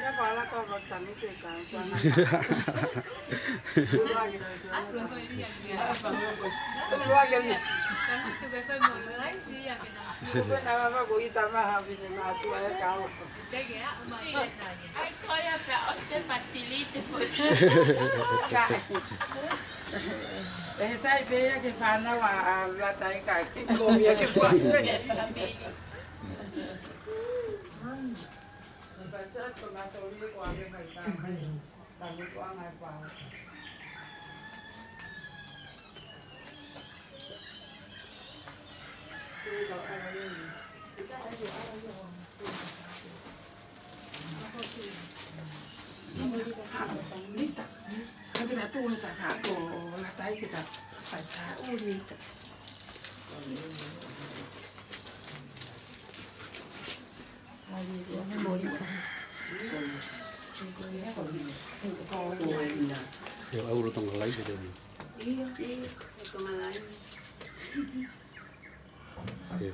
Paula kau bertanya itu kan, saya bayar ke sana wah latai kaki gomia ke mana? Baca tengah sore ko ame baita, kami ko ang apa. Kita ada ini, kita ada Nita, kami dah tu kita kako, latai kita baca Nita. Yo euro Tonga lai de ni. Iya, Tonga lai. Yo.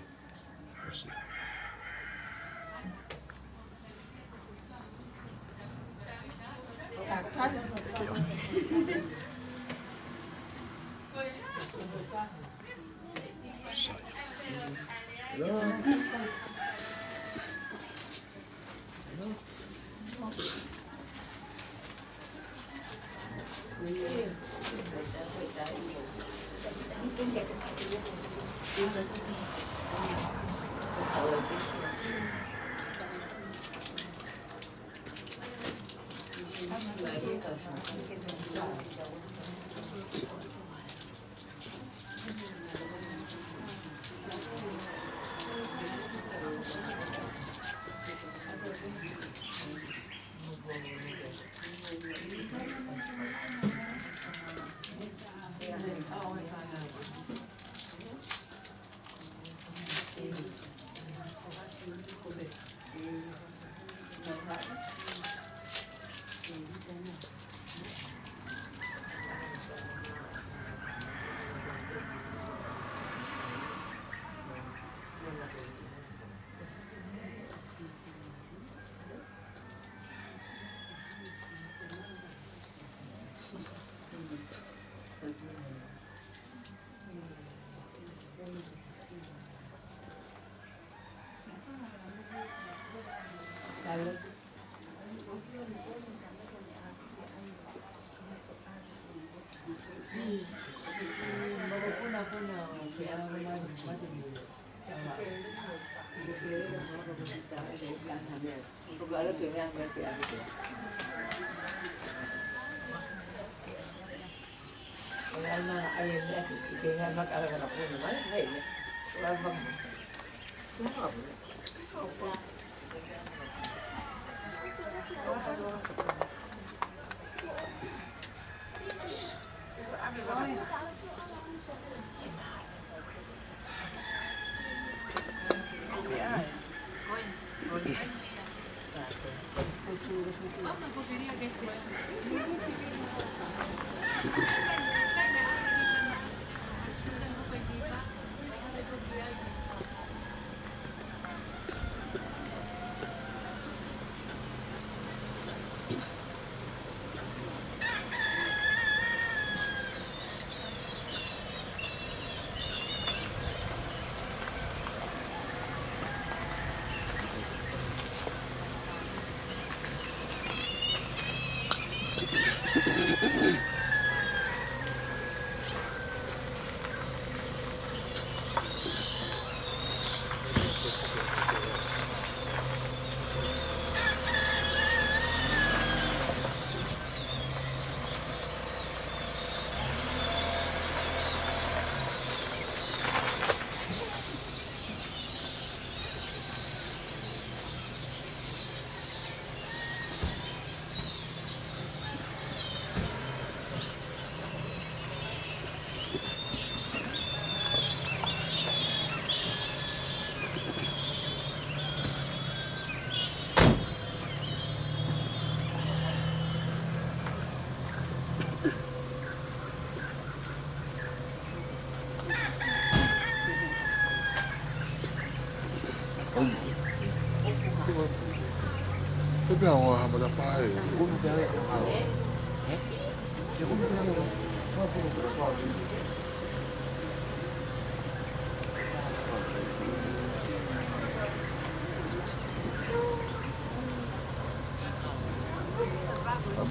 Abbiamo una da fare.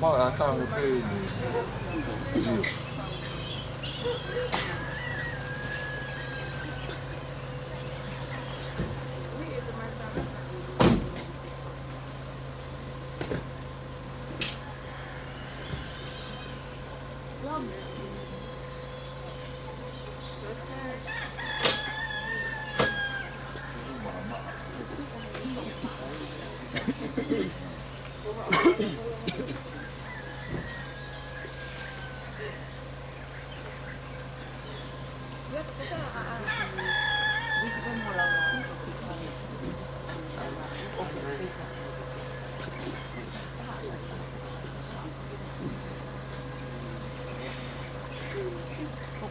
Ma la tango per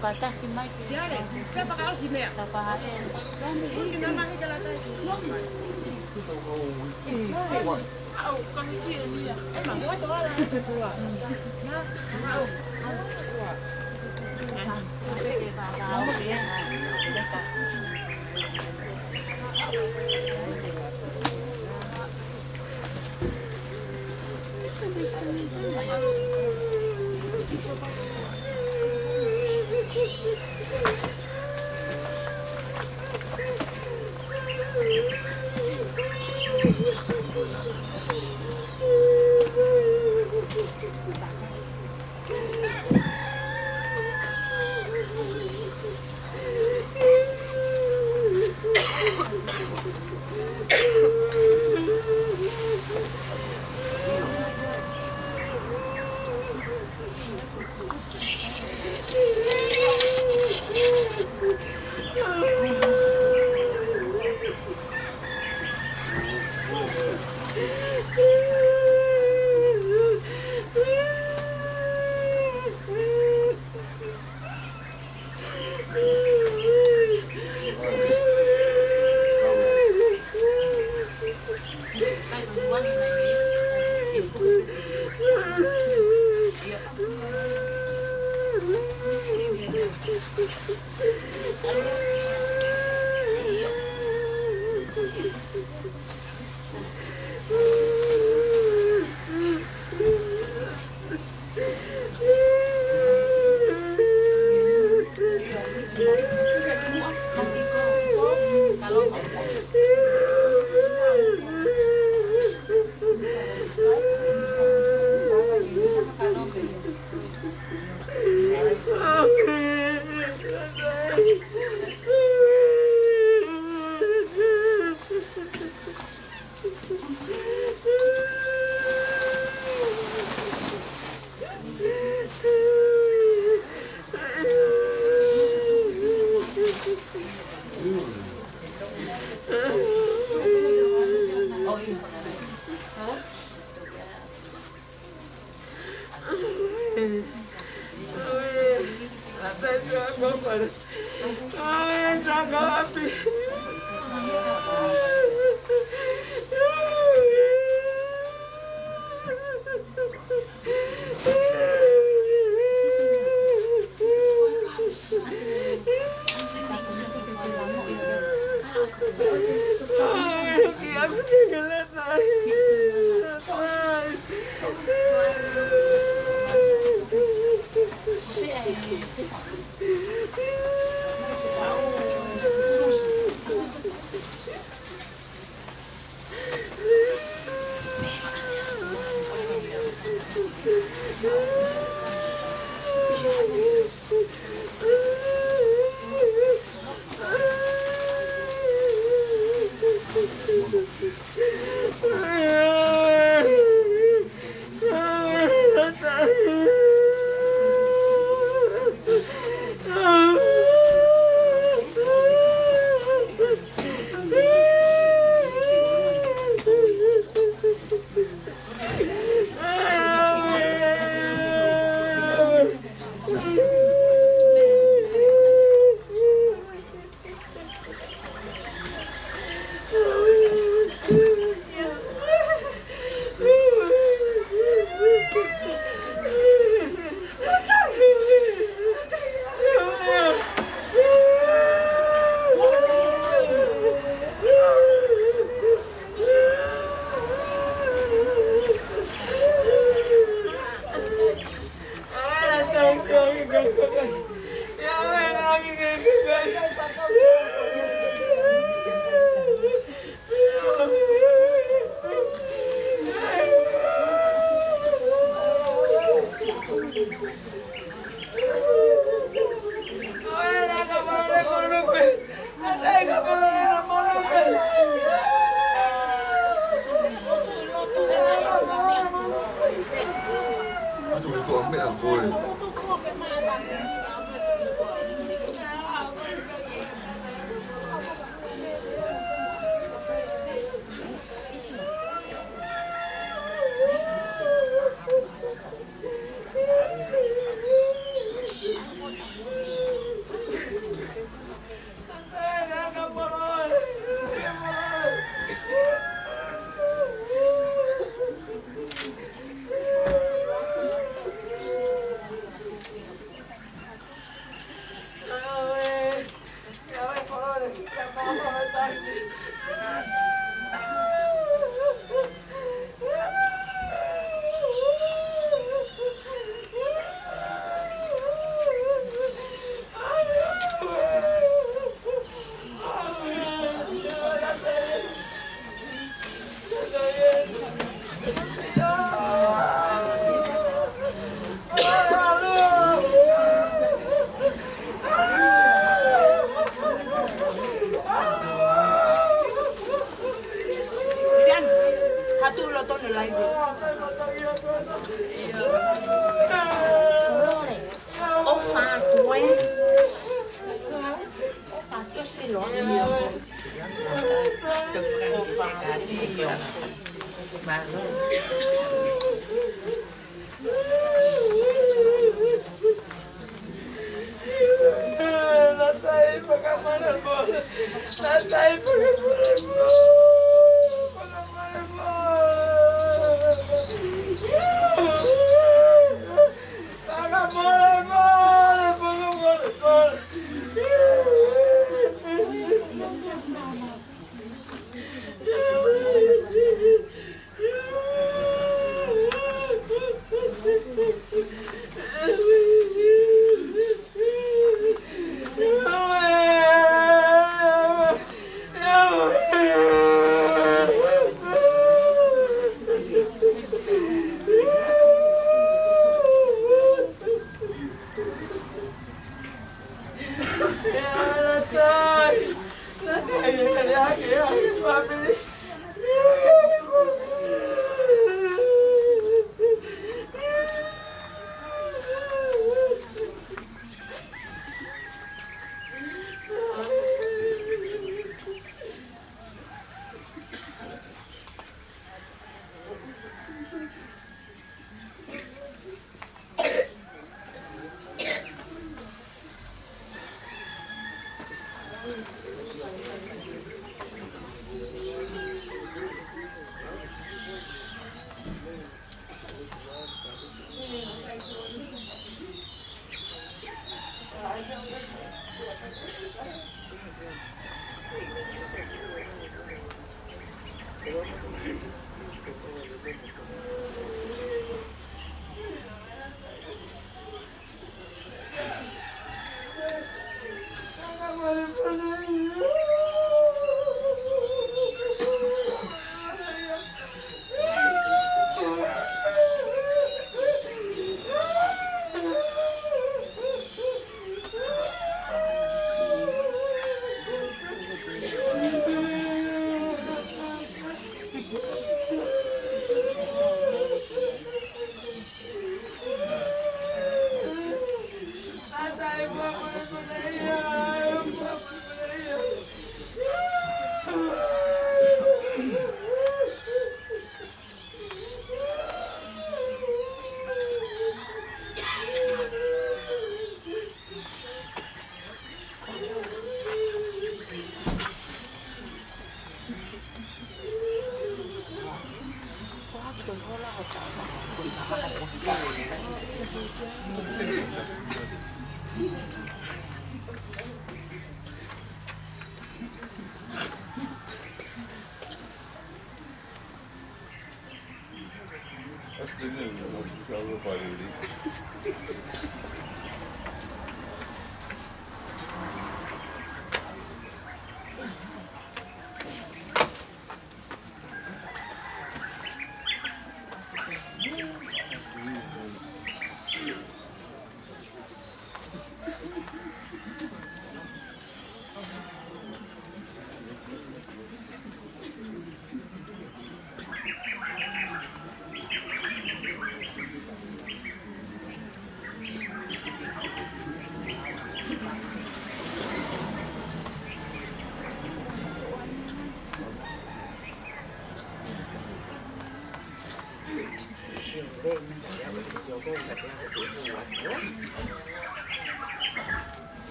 Kata si Mike. Siale, ka pa ka si Mea. Tapahain. Hindi na lang ka Latai. Au, kami niya. Emang mo to ala. Na, au. Kuri ko ame ang koe.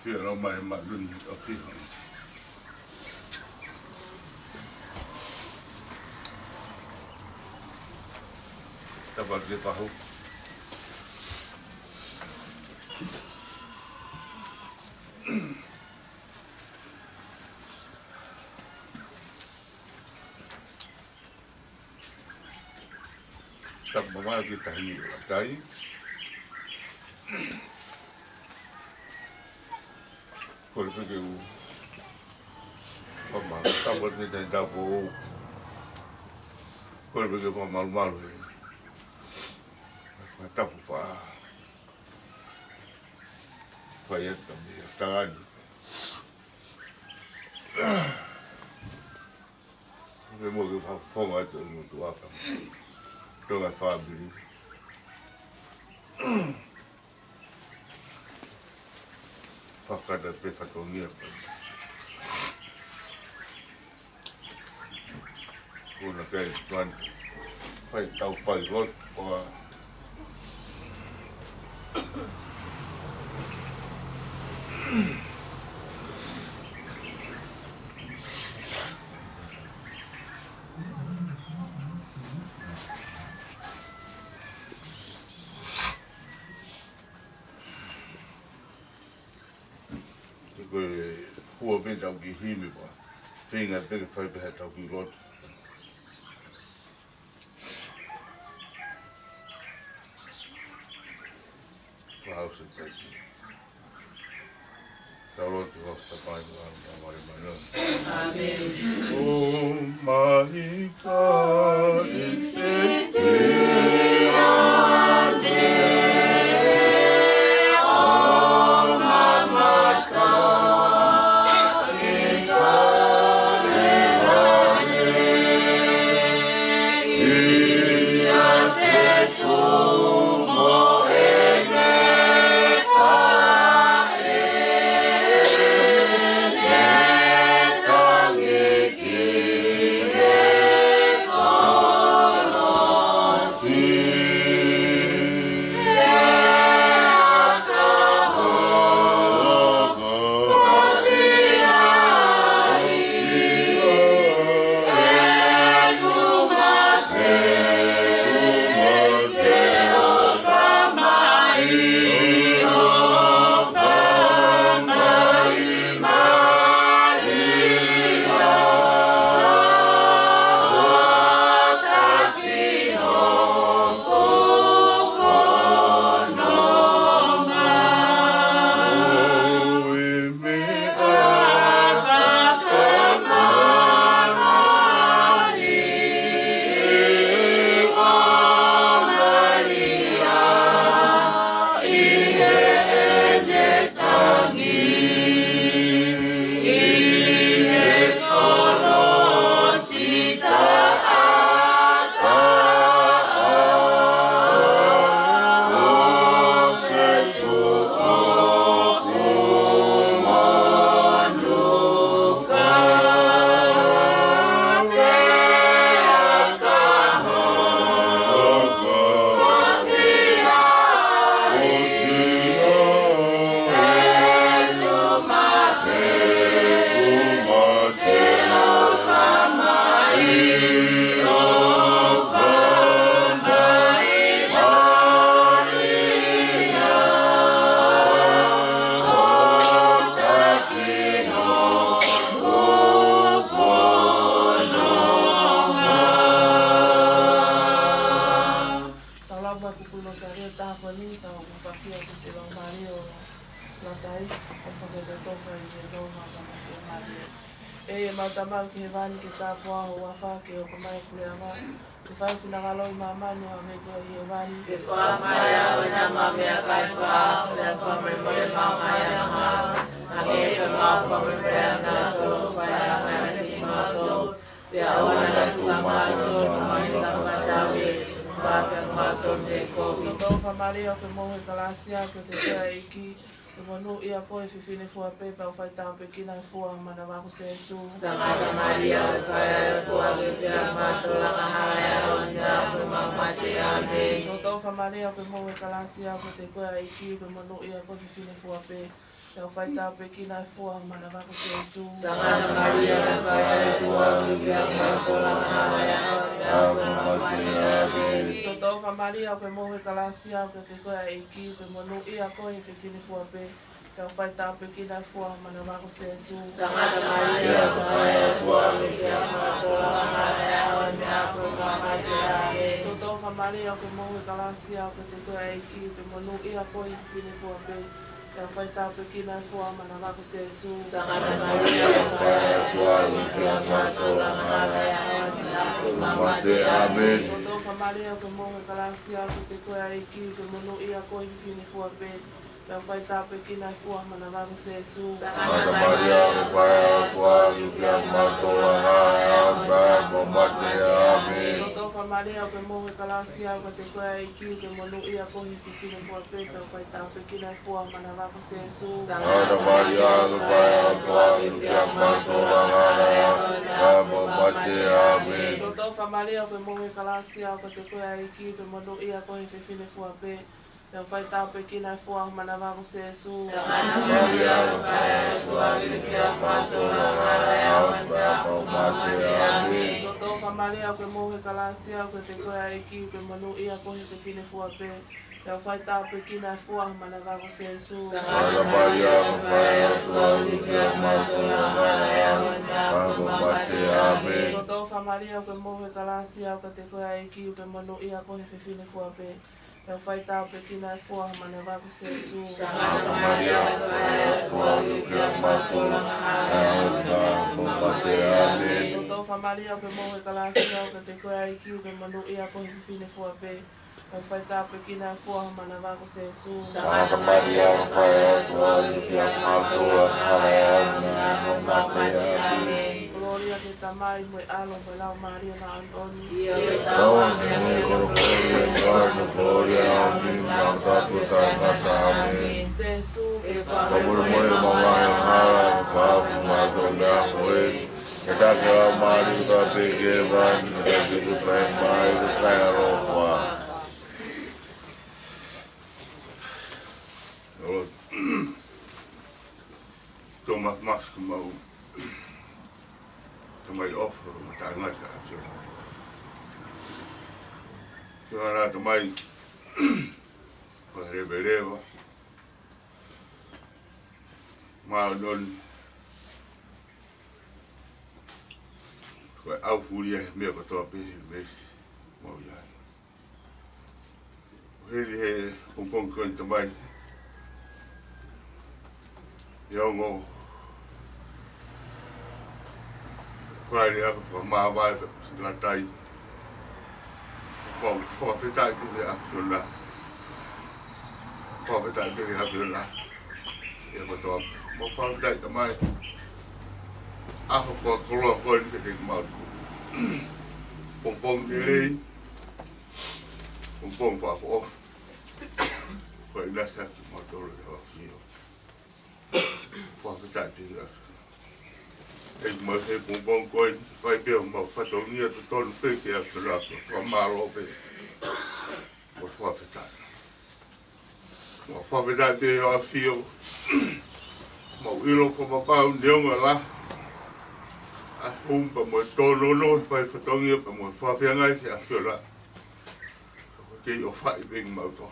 Aofia Aho mai Malani Aofia Aho. Tabaque Pahu. tak mama kita ini latai. Kalau begitu, mama tak buat kita dapur. Kalau begitu mama malu, tak apa. Payah tapi tangan. Memang kita faham itu untuk apa. Tonga family. Fakada pefatongia. Kuna kaya tuan fai tau fai lot o hua me tau ki hime pa. Whenga peke whai peha tau ki lot. Whahau se taiki. Tau lotu hosta pai wa mawari mana. Amen. O mahika ise te ane. Latai, Aofia Aho, e matamau ki he wani ki tāpua ho wafa ki o kamai kule anga. Ki whai whinagaloi mamani o me kua i he wani. Ki whamai au na mamea kai wha, le whamai mole mamai anga. Ange ka mau whamai mea ngā tō, whai anga ki mātou. Pia ona na tua mātou, na mai ka matawi, whaka mātou te kowi. So tau whamari o ke mohe kalasia, ke te pia iki. Ke monu ia koe whiwhine fua pepa o whai tau pe kina e fua mana wako se su. Samata Maria o whai a kua ke pia mātou langa hae o nā ku mamate ame. So tau whamari o ke mohe kalasia, ke te koe iki, ke monu ia koe whiwhine fua pe. Tau whai tau pe kina e fua mana wako se su. Samata Maria o whai a kua ke pia mātou langa hae o nā ku mamate ame. So tau whamari o ke mohe kalasia, ke te koe iki, ke monu ia koe whiwhine fua pe. Tau whai tau pe kina e fua mana wako se su. Samata Maria o whai a kua ke pia mātou langa hae o nā ku mamate ame. So tau whamare au ke mohu e kalasia au ke te koe eiki te monu i a koe i whine fua pe. Te au whai tāpe kina e fua mana wako se su. Sangata Maria, Whai Atua, Lukia Mātou, Rangara, Mate, Amen. O tō whamare au ke mohu e kalasia au ke te koe eiki te monu i a koe i whine fua pe. Te au whai tāpe kina e fua mana wako se su. Sangata Maria, Whai Atua, Lukia Mātou, Rangara, Mate, Amen. O tō whamare au ke mohu e kalasia au ke te koe eiki te monu i a koe i whine fua pe. Te au whai tāpe kina e fua mana wako se su. Sangata Maria, Whai Atua, Lukia Mātou, Rangara, Mate, Amen. So tau whamare au ke mohu e kalasia au ke te koe eiki te monu i a koe i whine fua pe. Te au whai tāpe kina e fua mana wako se su. Maria, Whai Atua, Lukia Mātou, Rangara, Mate, Amen. So tau whamare au ke mohu e kalasia au ke te koe eiki te monu i a koe i whine fua pe. Te au whai tāpe kina e fua mana wako se su. Maria, Whai Atua, Lukia Mātou, Rangara, Mate, Amen. So tau whamare au ke mohu e kalasia au ke te koe eiki te monu i a koe i whine fua pe. Te au whai tāpe kina e fua mana wako se su. Maria, Whai Atua, Lukia Mātou, Rangara, Mate, Amen. So tau whamare au ke mohu e kalasia au ke te koe eiki te monu i a koe i whine fua pe. Te au whai tāpe kina e fua mana wako se su. Maria, Whai Atua, Lukia Mātou, Rangara, Mate, Amen. Gloria te tamai moe alo moe lau Maria na antoni. Gloria, Amen. Se su ke Kabul moe mama yang hara, kafu matonda moe. Kita kira mari kita pegevan, kita gitu mai, kita rohwa. Thomas Musk mau tomai offer mata ngata after. Kira tomai Revela Maudon Aofia Aho tope mes Moya. Hele Hong Kong tamai Yongo Friday up for my wife Latai Well, for the time after that. For the time after that. Yeah, but for the time my Aho for color going to take mouth. Pong delay. Pong for off. For the last time motor of you. For the time Ik moet even een kooi, 5 keer, maar wat ook niet uit de ton keer heeft gelaten, van maar op in. Wat voor vertaal. Maar voor vertaal ben je al 4. Maar u loopt van bepaalde jongen la. Als hompa moet tonen nooit 5 vertongen, maar moet voor verjaardag ja zullen. Oké, je 5 weken maar toch.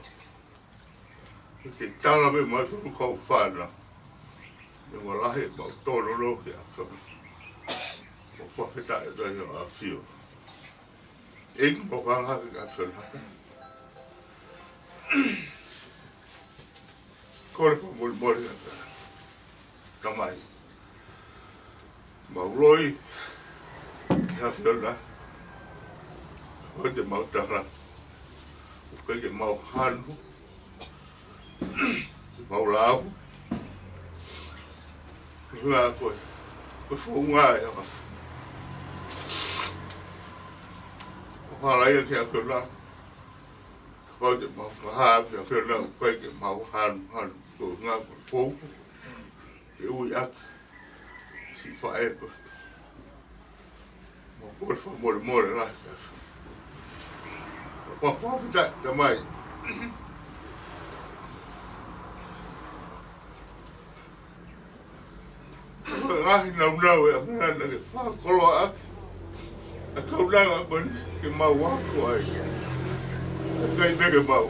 Ik taal heb maar toch gewoon vader. Jongen la heeft maar tonen nooit ja zullen. Wat vertaal je dat je al 4. Ik moet wel gaan zullen. Kore fa mol mol kamai mauloi ya fiola o de mautara o que mau hanu maulau hua ko funga ya o la ya que fiola o de mau ha ya fiola o que mau hanu Cô ngã một phố cái ui ác chỉ phải một con phố một lại một phố phải chạy cho mày ai nằm đâu vậy là cái pha có lo ác không đang ở bên cái màu quá của ấy gây ra cái màu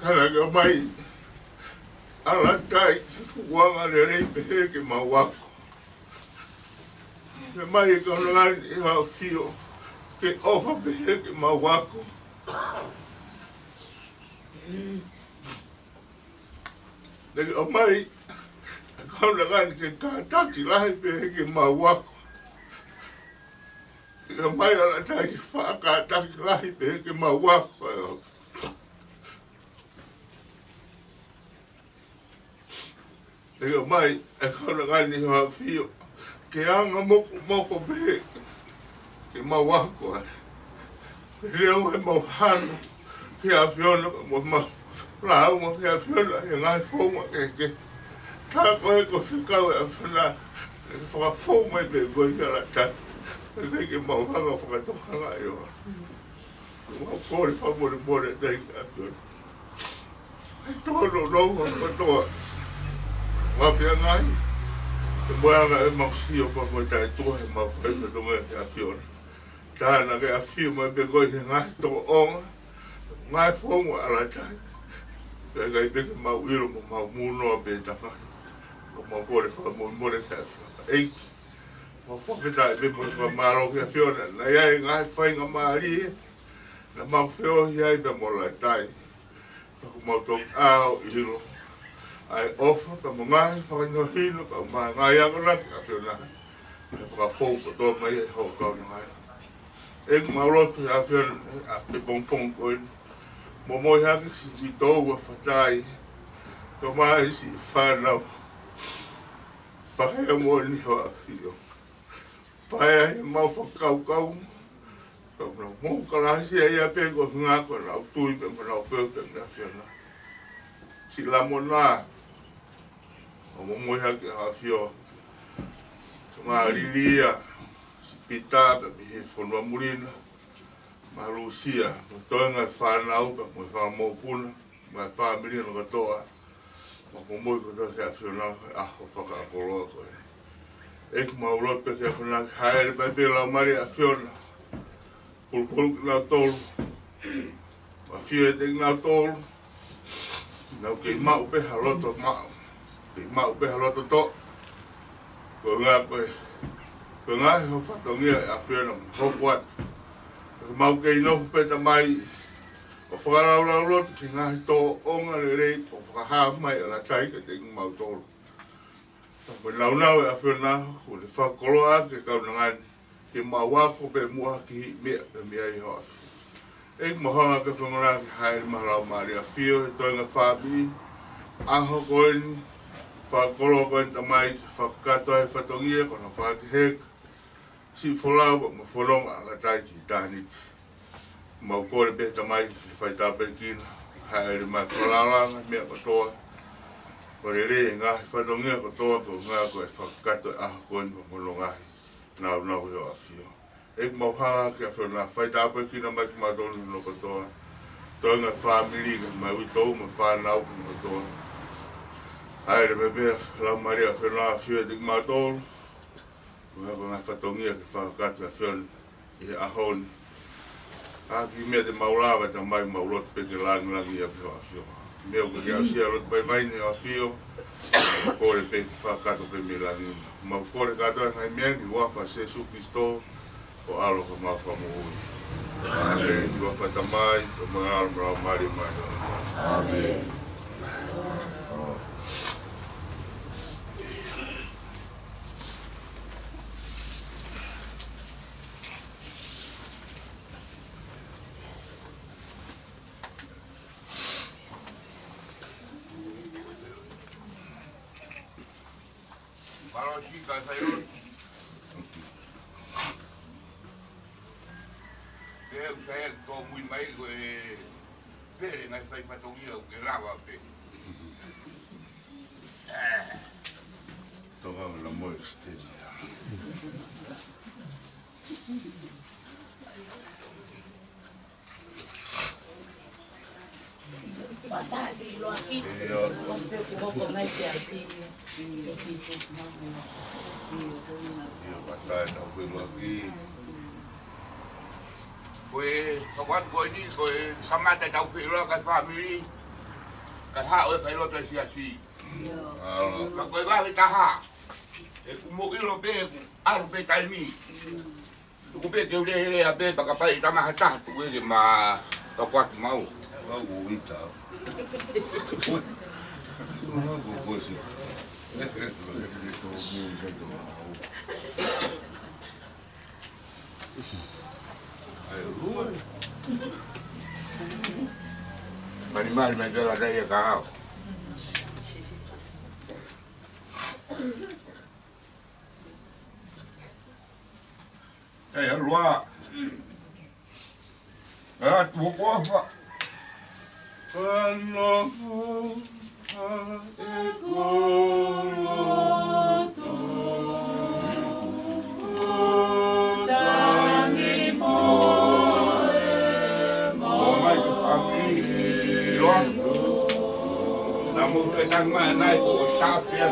Kalau kau mai, alat kai, uang ada ni, pergi ke mawak. ke mai e ka ngani e ha fio ke ofa pe ke mawako Negi o mai ka ngani ke ka taki lahi pe ke mawako Ke mai ala taki fa ka taki lahi pe ke mawako Negi o mai e ka ngani ha fio ke anga moko pe ke mawako ke leo e mawhano ke a fiona mo Rau mo ke a fiona e ngai fonga ke ta ko e ko fikau e fina e whaka fonga e pe boi ka la ta e ke mawhanga whaka tohanga e o mo kore whamore te a fiona e tono rongo ko toa wa pia ngai e moanga e mausio pa mo tai toa e mawhanga tonga e a fiona Tāna ke a whiu mai pe koi he ngai toko onga, ngai whongo ala tai. Kai kai peke mau iro mo mau munoa pe taka. Ko mau kore whaka more kai whiu. Eiki, mau whaketa e pe mo wha maro ki a whiona. Na iai ngai whainga maari e. Na mau whio hiai pe mo la tai. Ko mau tok ao i hiro. Ai ofa pe mo ngai whakano hino ka ngai akoraki a whiona. Whaka whongo toa mai e hau kau na ngai. Ek maurotu a whion e pongpong koin. Moimoi haki si vitou wa whatai. Ko mai si whanau. Pahea mo ni ho a whio. Pahea he mau whakau. Ko na mo kalasi a ia pe ko ngā ko na tui pe mo na pepe na whiona. Si lamo nā. O moimoi haki a whio. Ko ngā riria. Pita pe he fonua murina marusia mo Tonga whanau pe mo whamau puna mo whamiri no katoa mo moi ko toa kia whiona aho whaka akoroa koe ek maurot pe kia whiona haere pe pe lau mari a whiona pulpulu ki lau tolu ma whio e te ngau tolu nau kei mau pe haloto mau kei mau pe haloto to ko ngā koe Ko ngai ho whatongia e a whiona hoku atu. Ko mau kei nohu peta mai o whakarau roto ki ngahi tō onga le rei o whakahaa mai a la tai ka te mau tōru. Ko naunau e a whiona ko le whakoloa ke kau na ngani ke mau wako pe mua ki hi mea pe mea i hoa. Ek mohanga ke whangora ki haere maharau maari a whio he toinga whabi aho koeni whakoloa koeni tamai whakatoa he whatongia kona whakiheka Si folau mo folong ala tai ki taniti. Mau kore pe tamai ki whaita pe kina. Haere mai whalalanga mea katoa. Kore re ngā whatongia katoa ko ngā koe whakato e aha koen mo molongahi. Nau heo a whio. Ek mau hanga ki a whiona whaita pe kina mai ki matonu no katoa. Toinga whamiri ka mai witou mo whanau ki katoa. Haere me mea lau maria whiona a whio e te ki matonu. Ko ngā whatongia ke whakakatu a whiona i he ahoni. Aki mea te maulawa ta mai maurotu pe ke langi a whio a whio. Mea ko ke Aofia rotu pai mai ni a whio. Kore pe ke whakakatu pe me langi. Mau kore katoa ngai mea ni wafa se suki sto o alo ka mawha mo hui. Amen. Ni wafa ta mai o mga almrao mari mai. Amen. Tonga la moi extenia. Bata filo aqui. Você colocou mais assim. Bata não filo aqui. Koe kawan koe ni koe kamata tau whiro ka family ka ha o kai loto si asi ka koe wa ta ha mo ilo pe aru pe taimi ku pe te ule a pe baka pai tama hata tu ele ma ka kwat mau Wa wo ita. Não vou conseguir. Animal me deu a daí a carro. É, lua. Ah, tu cofa. Namun kadang mana itu Aofia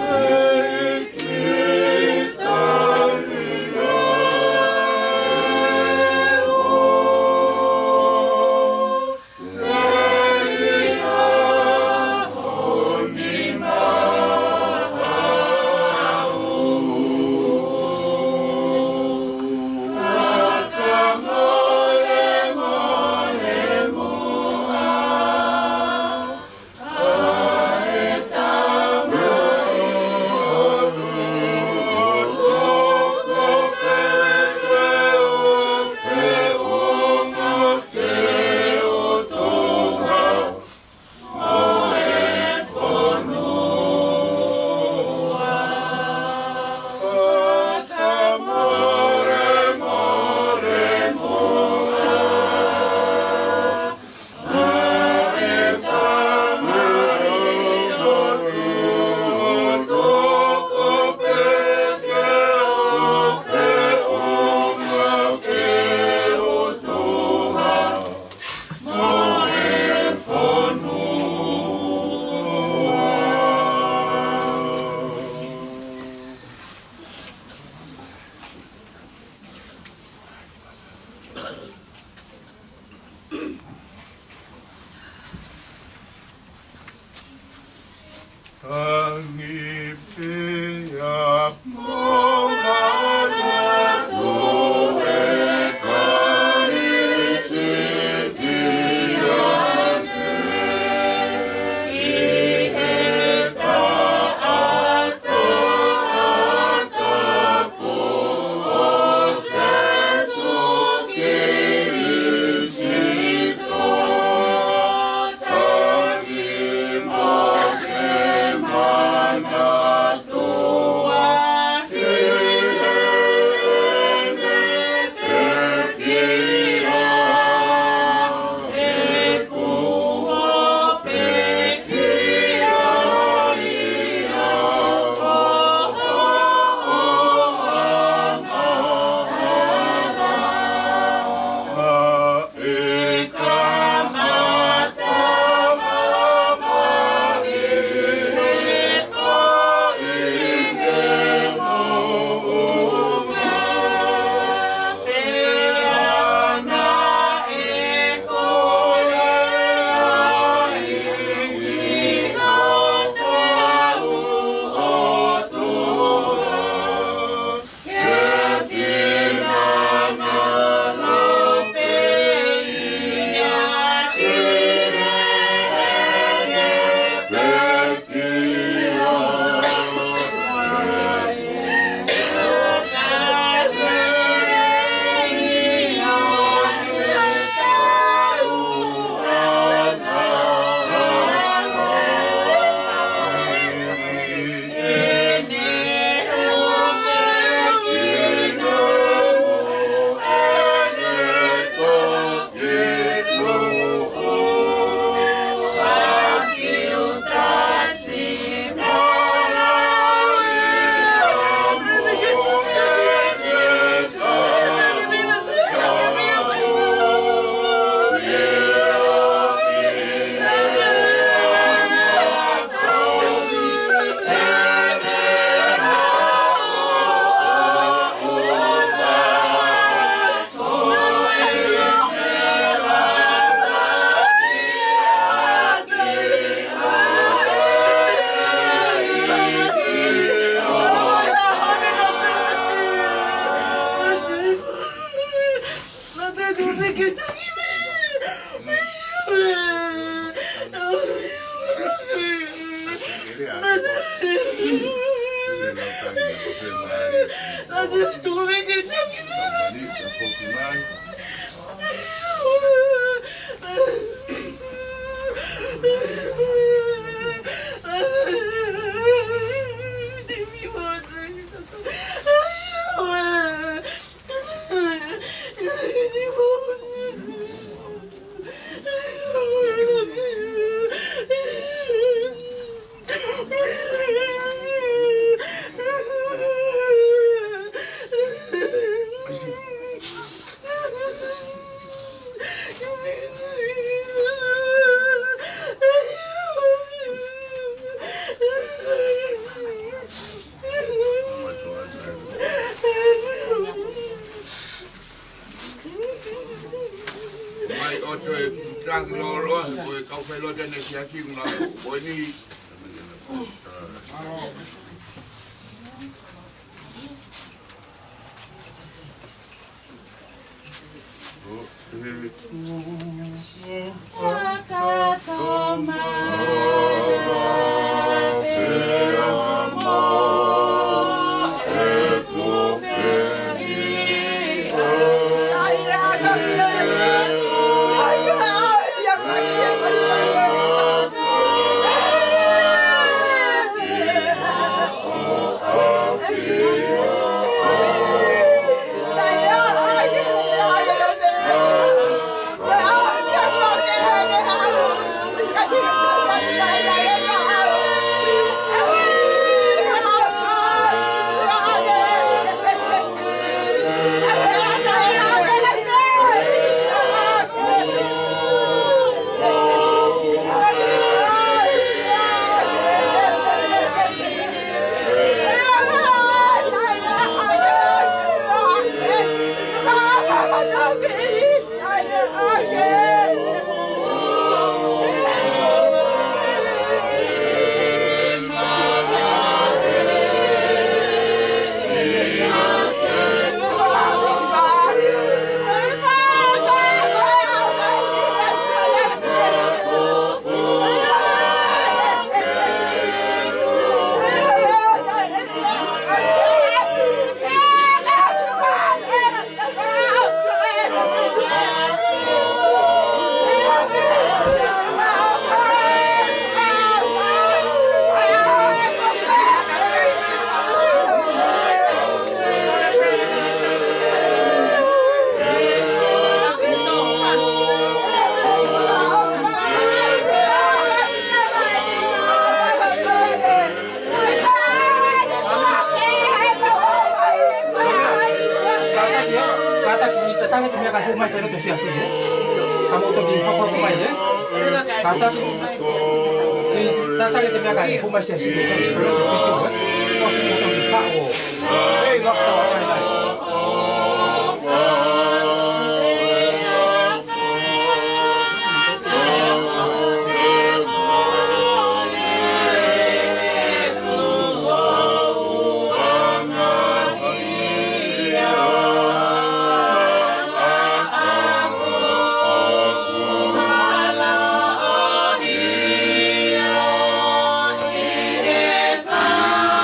If I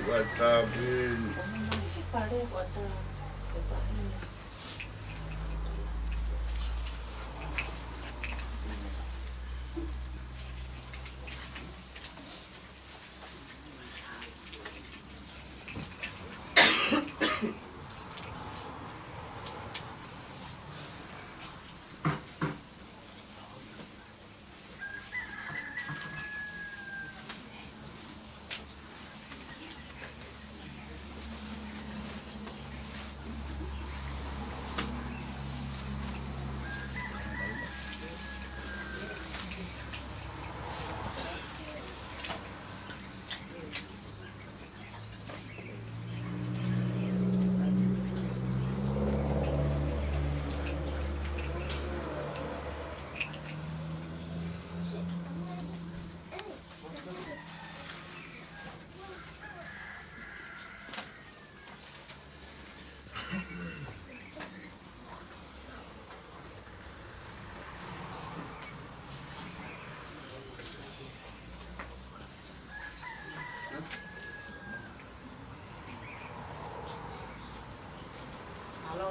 Watamin.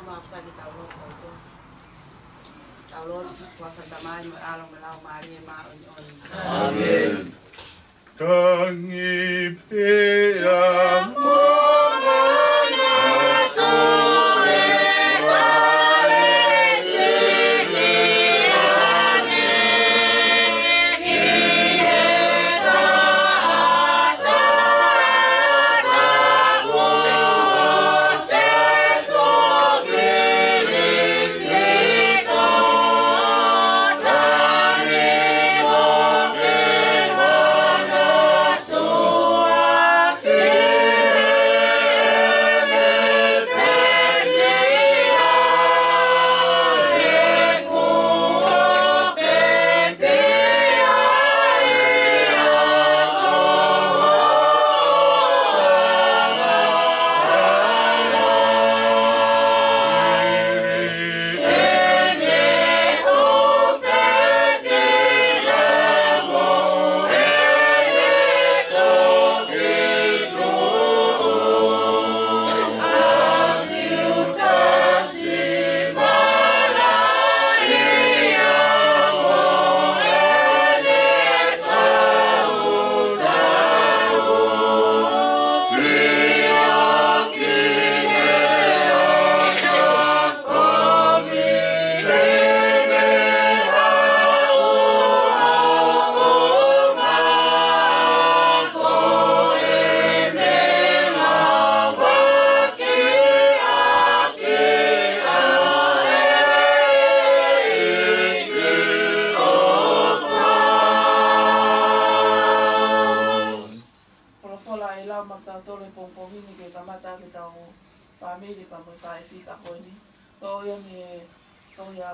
Maaf sa kita ulo ko ito. Taulon kuasa damai mo alam malaw mari maon. Amen. Tangipiang mo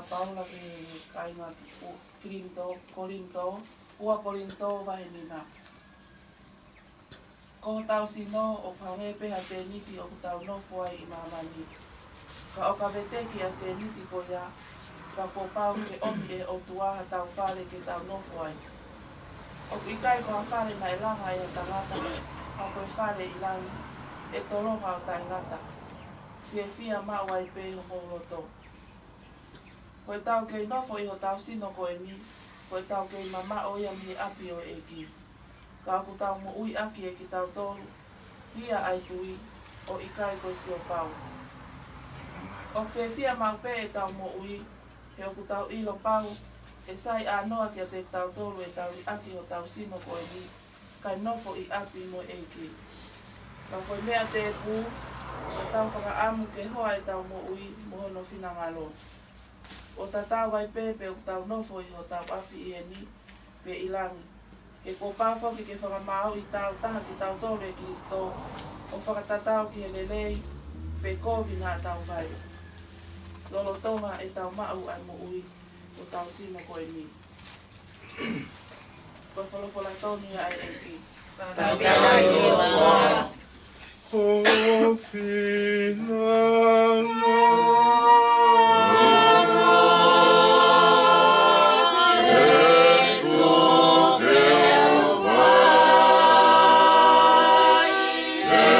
Paula ke kainga Korinto, ua Korinto vahenina. Ko tau sino o pangepe ha te niti o tau no fuai I Malani. Ka o ka vete ki a te niti ko ia, ka ko pau ke omi e o tuaha tau whare ke tau no fuai. O ikai ko a whare na ilanga e tangata, a koe whare ilangi, e toloha o taingata. Fia maua I pe ho roto. Koe tau kei nofo I ho tau sino koe mi, koe tau kei mama o ia mi api o eki. Ka aku tau mo ui aki e ki tau tolu, hia ai tui o ikai koe si o pau. O fia maupe e tau mo ui, he oku tau ilo pau, e sai anoa ki a te tau tolu e tau I aki o tau sino koe mi, kai nofo I api mo eki. Ka koe mea te e pū, o tau whakaamu ke hoa e tau mo ui, mohono whina ngalo. O tatau ai pepe o tau nofo I ho tau api I ni, pe ilangi. Ke ko pāwhoki ke whakamau I tau taha ki tau tōre Kristo, o whakatatau ki he lelei, pe kōwi ngā tau vai. Lolo Tonga e tau mau ai mo ui, o tau sino koe ni. Koe wholofola tōni ai eki. Pagkala iwa. O finanga. Yeah.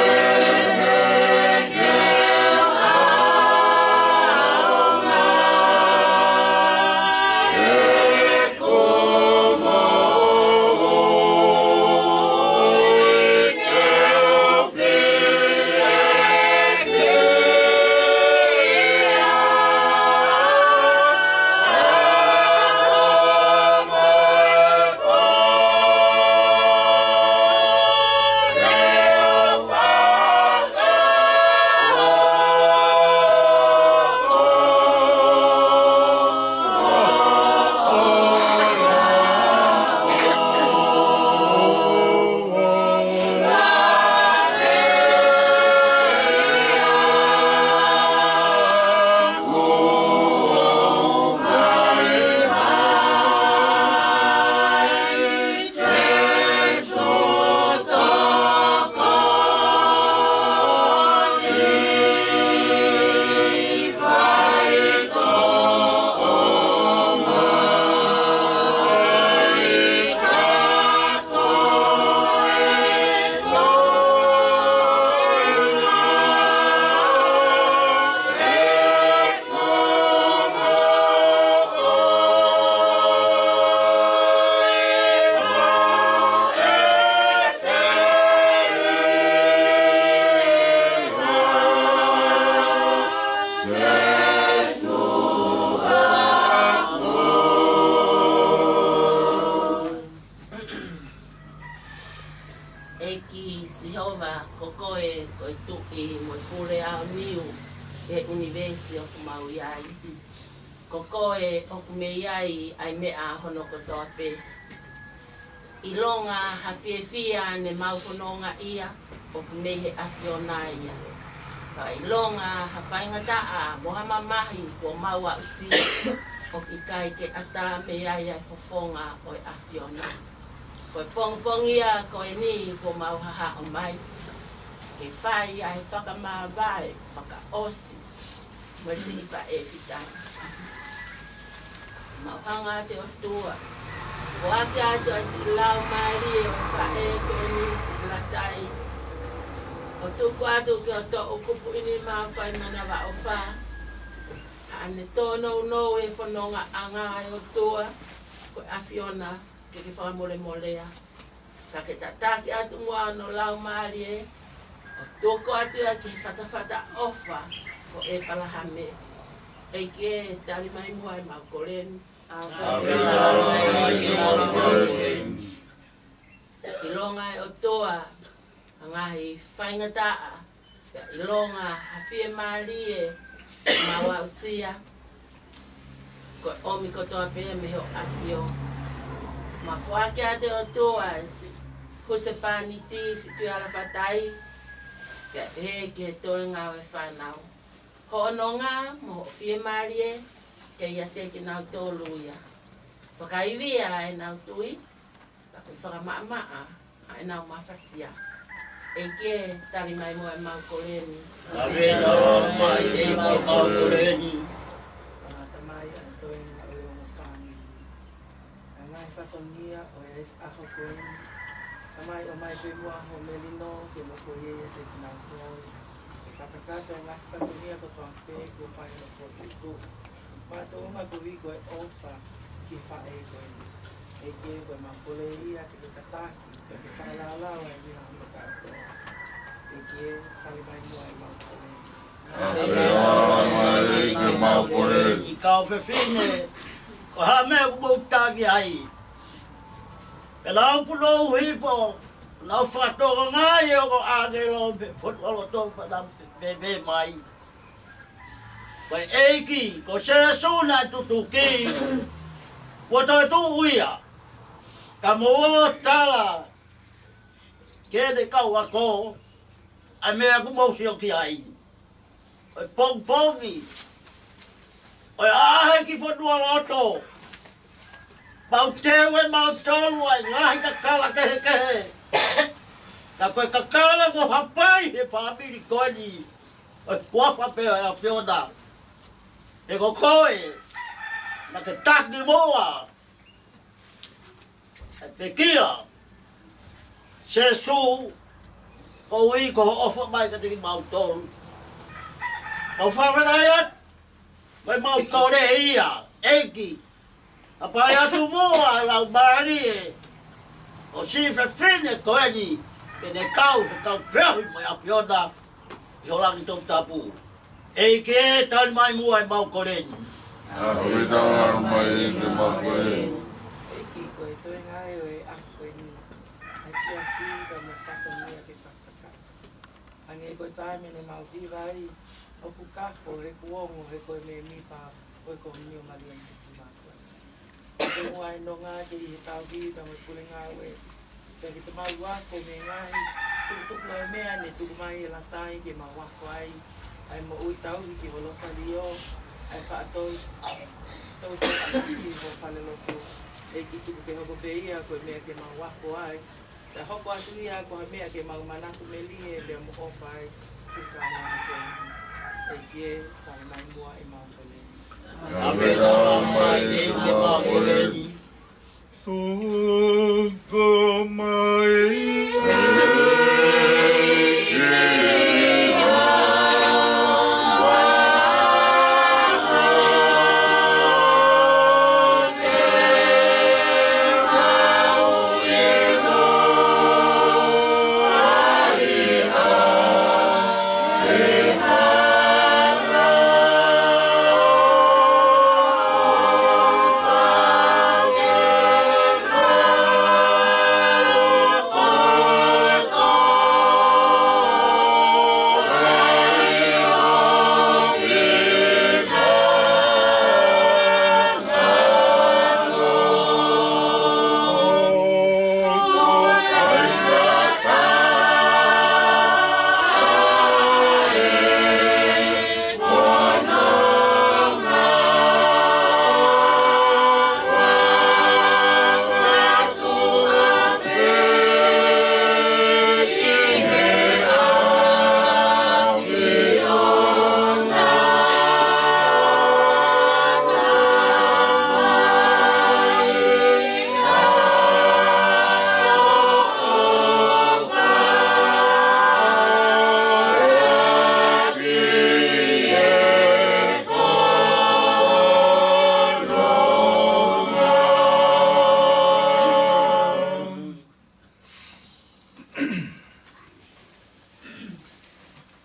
tu I mo pule au niu e universi o mau iai. Ko koe o kume iai ai mea hono ko toa pe. I longa hawhiawhia ne mau whanonga ia o kume he awhiona ia. Ka I longa hawhaingataa mo hama mahi ko mau a usi o I kai ke ata me iai ai fofonga o I awhiona. Koe pongpongia koe ni ko mau haha o mai. Ke whai ai whakamāwai, whakaosi. Mo si I wha e whitai. Mau hanga te o tua. Ko ake atu ai si lau mairi e o wha e koe ni si latai. O tuku atu ke o to o kupu ini maa whai mana wa o wha. Ane tōno no e whanonga anga ai o tua. Koe awhiona ke ke whamole molea. Ka ke tataki atu mua no lau maari e. O toko atu a ki whatawhata ofa ko e palahame. E ke tari mai mua e mau koreni. I longa e o toa, angahi whaingataa. I longa hawhie maari e maua usia. Ko omi ko toa pēr me ho awhio. Ma whaake ate o toa si huse pāniti si tui ala whatai. Kia he ke toe ngau e whanau. Ho ononga mo hawhie maari e. Ke ia te ki nau tōlu ia. Whakaiwia e nau tui. Pakoi whakamaa e nau mawhasia. E ke tari mai mua e mau koreni. Awe nawa mai e ko mau koreni. Tangata mai a toi ngā oi o ngāpangi. A ngai whakongia o e aho koreni. A mai o mai pe mua ho melino ke mo ko ie te ki nau toi. E whakakata e ngai whakongia ko toa pe ko whai o ko tuku. Mātoonga ko wiko e ofa ki whae koe ni. E ke koe mapole ia ke te kataki, ke te whalalalawa e miha hama kātoa. E ke tali mai mua e mapole. Awe nawa mai e ke mapole. I kau whewhine, ko ha mea ku mautaki ai. E lau pulo hipo, lau whatoka ngai e o ko āne lau me whutwalo tō me mai. Koe eiki, ko se suna tutuki, ko toi tu uia. Ka mua tala, ke de kau ako, a mea ku mausi o ki ai. Koe pongpongi, koe ahe ki whanua loto. Mau tewe, mau tolu ai, ngahi ka kala kehe. Ka koe ka kala ko hapai he pāpiri koe ni. Koe kuapa peo e a whiona. E ko koe, na ke taki moa, e pekia, se su, ko ui ko ofa mai ka tiki mau tolu. Mau whawhanai at, mai mau kore ia, eki, a pai atu moa lau maari e, o si whine koe ni, ke ne kau whiahui mai a whiona, i holangi tōku tapu. E ke tali mai mua e mau koreni. Awe nawa mai e ke mapole. E ki koe toi ngai o e ako koe ni. Ai sia si ka mo whakongia ke whakaka. Ange koe saime ne mau viwai, o pukako he kuongo he koe me mipa, koe ko minio malia ni ki mātua. Koe mua e no ngā ke I he tau viwa mo pule ngā we. Koe ki te mau wako me ngai, tukutuku mai mea ne tuku mai e latai ke mau wako ai. Ai mo ui tau ki walosa rio, ai whaatou, tau tau anaki mo pale loko. E ki tuku ke hoko pe ia koe mea ke mau wako ai. Ta hoko atu ia koe mea ke mau manatu me linge lea mo ofa ai. Tuka ana koe. E kie, tau mai mua e mau pole. Awe nawa mai e ke mau koreni. Tuko mai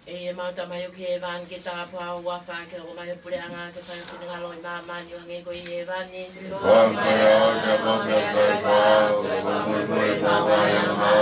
E mauta mai o ke van ke tā pā ua wha ke o mai pure anga ke whai kini ngalo i māmani o nge ko i e vani. Whamai au te moke kai whā, whamurmuri māmai anga,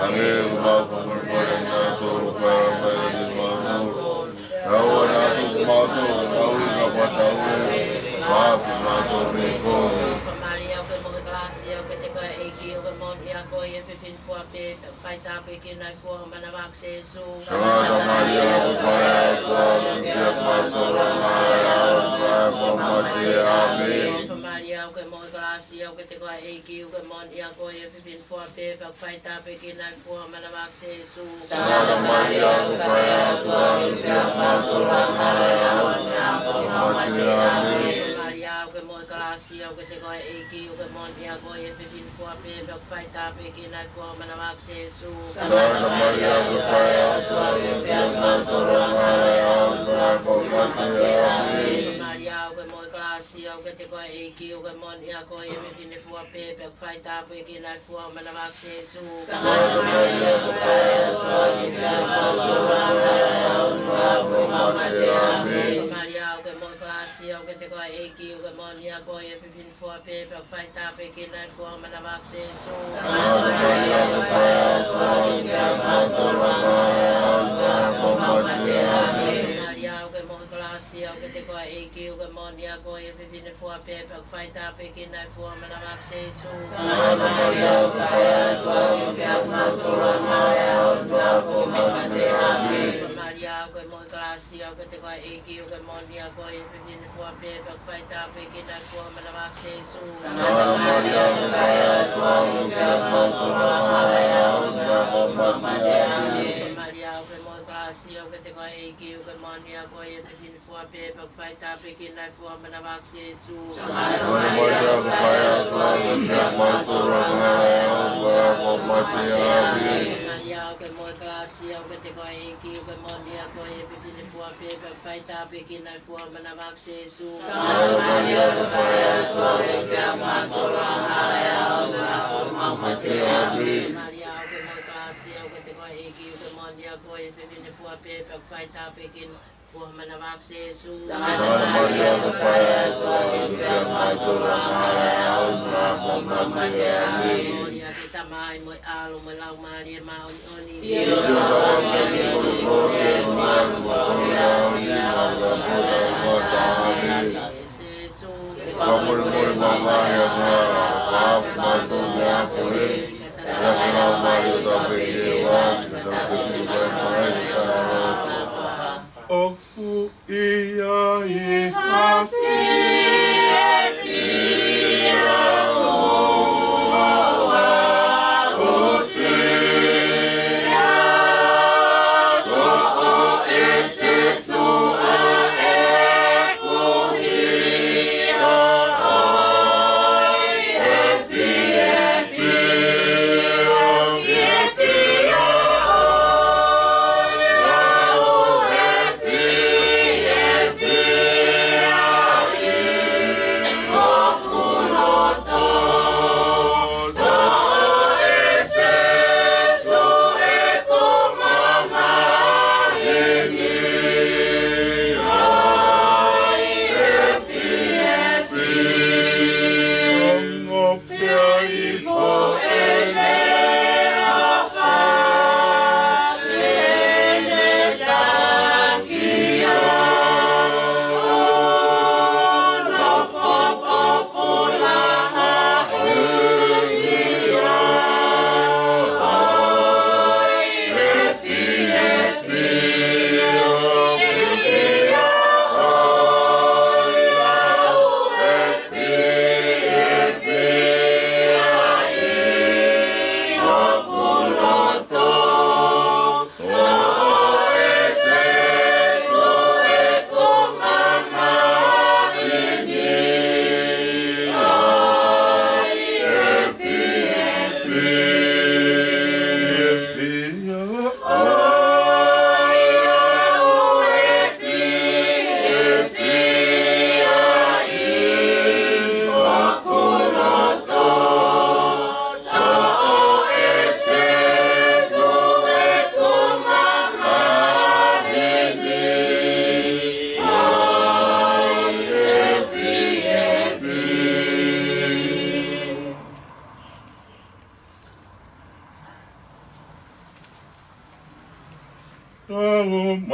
ange umau whamurmuri ngā tōru whamai i māmuru. Raua nātu mātou, raui ka pataue, whāwhi mātou me kōhe. Whamari au ke moke klasi au ke te koe eiki o ke moni a koe e whiwhin fua pe, whai tāpe ki nai fua mana wak se su. Sangata mai au whai au kua, kia mātou rangai au, whai whamati ame. Whamari au ke moke klasi au ke te koe eiki o ke moni a koe e whiwhin fua pe, whai tāpe ki nai fua mana wak se su. Sangata mai au whai au kua, kia mātou rangai au, whai whamati ame. Whamari au ke moke klasi au ke te koe eiki o ke moni a koe e whiwhin fua pe, whai tāpe ki nai fua mana wak se su. Sangata mai au whai au kua, kia mātou rangai au, whai whamati ame. Maria au ke moe klasi au ke te koe eiki o ke moni a koe e whiwhin fua pe, whai tāpe ki nai fua mana wak se su. Sangata mai au whai au kua, kia mātou rangai au, whai whamati ame. Maria au ke moe klasi au ke te koe eiki o ke moni a koe e whiwhin fua pe, whai tāpe ki nai fua mana wak se su. Sangata mai au whai au kua, kia mātou rangai au, whai whamati ame. Maria au ke moe klasi au ke te koe eiki o ke moni a koe e whiwhin fua pe, whai tāpe ki nai fua mana wak se su. Sangata mai au whai au kua, kia mātou rangai au, whai whamati ame. Maria au ke moe klasi au ke te koe eiki o ke moni a koe e whiwhin fua pe, whai tāpe ki nai fua mana wak se su. Sangata mai au whai au kua, kia mātou rangai au, whai whamati ame. Maria au ke moe klasi au ke te koe eiki o ke moni a koe e whiwhin fua pe, whai tāpe ki nai fua mana wak se su. Moimoi au whai au kua, kia mātou rangai au, whai whamati ame. Maria au ke moe klasi au ke te koe eiki o ke moni a koe e whiwhin fua pe, whai tāpe ki nai fua mana wak se su. Moimoi au whai au kua, kia mātou rangai au, whai whamati ame. Maria au ke moe klasi au ke te koe eiki o ke moni a koe e whiwhin fua pe, whai tāpe ki nai fua mana wak se su. Moimoi au whai au kua, kia mātou rangai au, whai whamati ame. Moria ki tamai moe alo moe lau Maria ma oni oni. Kia tawa mai kuru kore, mai kuru au, ia au, whai ame. Se su. Whamurmuri māmai anga, whaafu mātou mea whore, ia kina mai o ta peke wa, ia ta peke wa mai ta rā. Oku ia I Aofia Aho, o se, o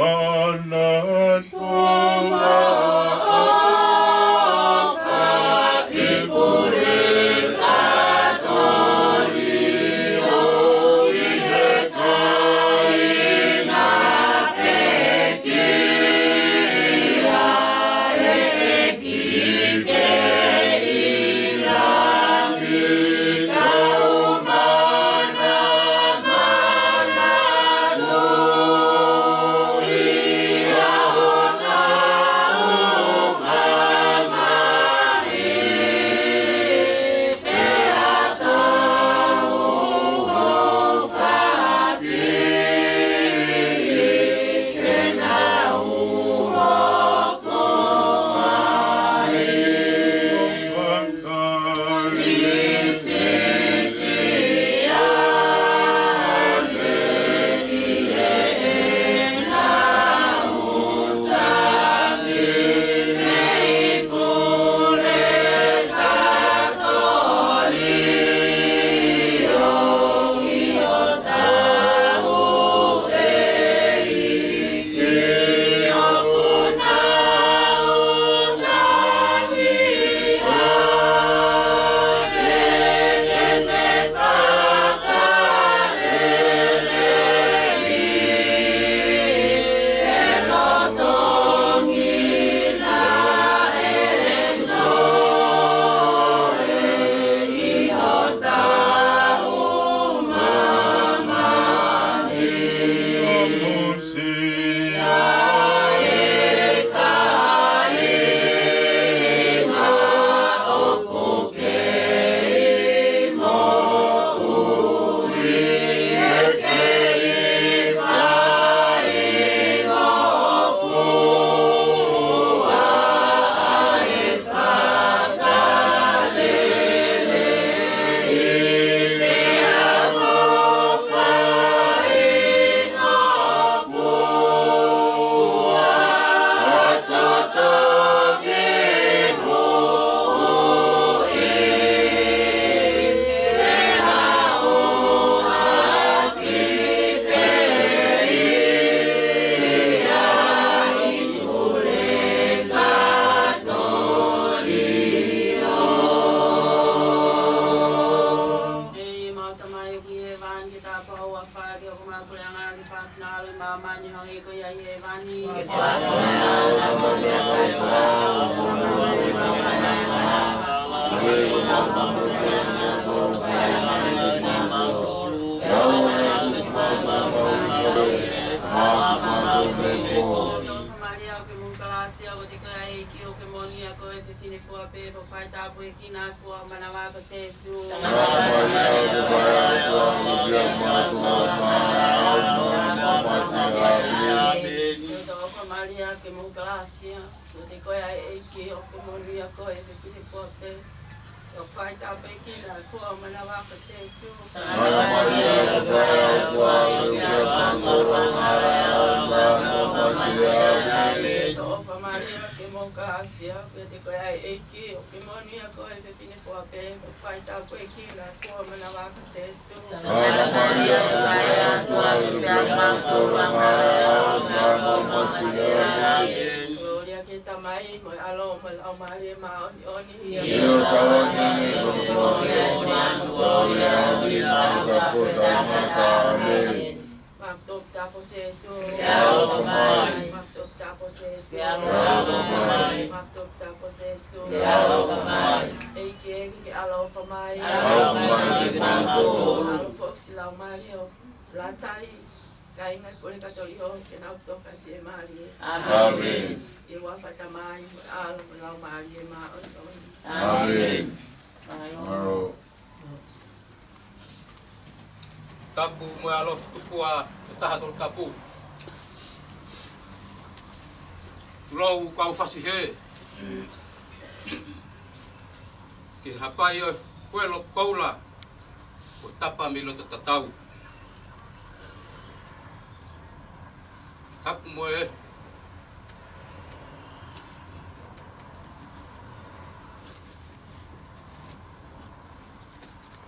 Mana Tonga Latai kaingat boleh katoliho kenal to kasi mali. Amen. Iwa fatamai al melau mali ma on. Amen. Amen. Tapu mo alof tupua tahatul tapu. Lau kau fasihe. Ke hapai o puelo Paula. O tapa milo tatatau. Tapu mo e.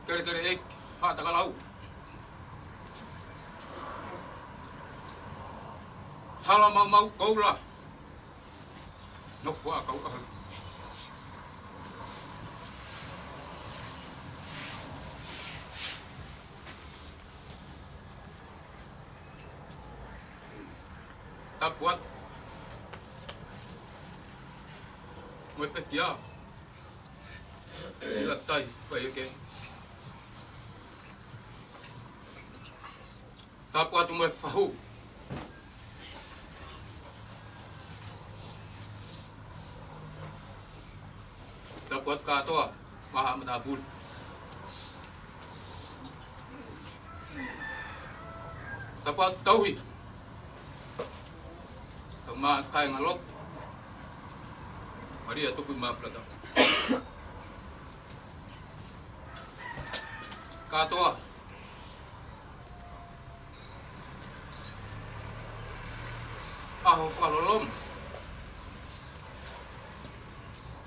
Kere ek hata kalau. Tala mau kaula. No fua kaula. Ta buat. Moi pekia. Latai vai ke. Ta buat moi fahu. Buat katoa maha menabul dapat tauhi sama kai ngalot Maria tu pun maaf lah katoa aho falolom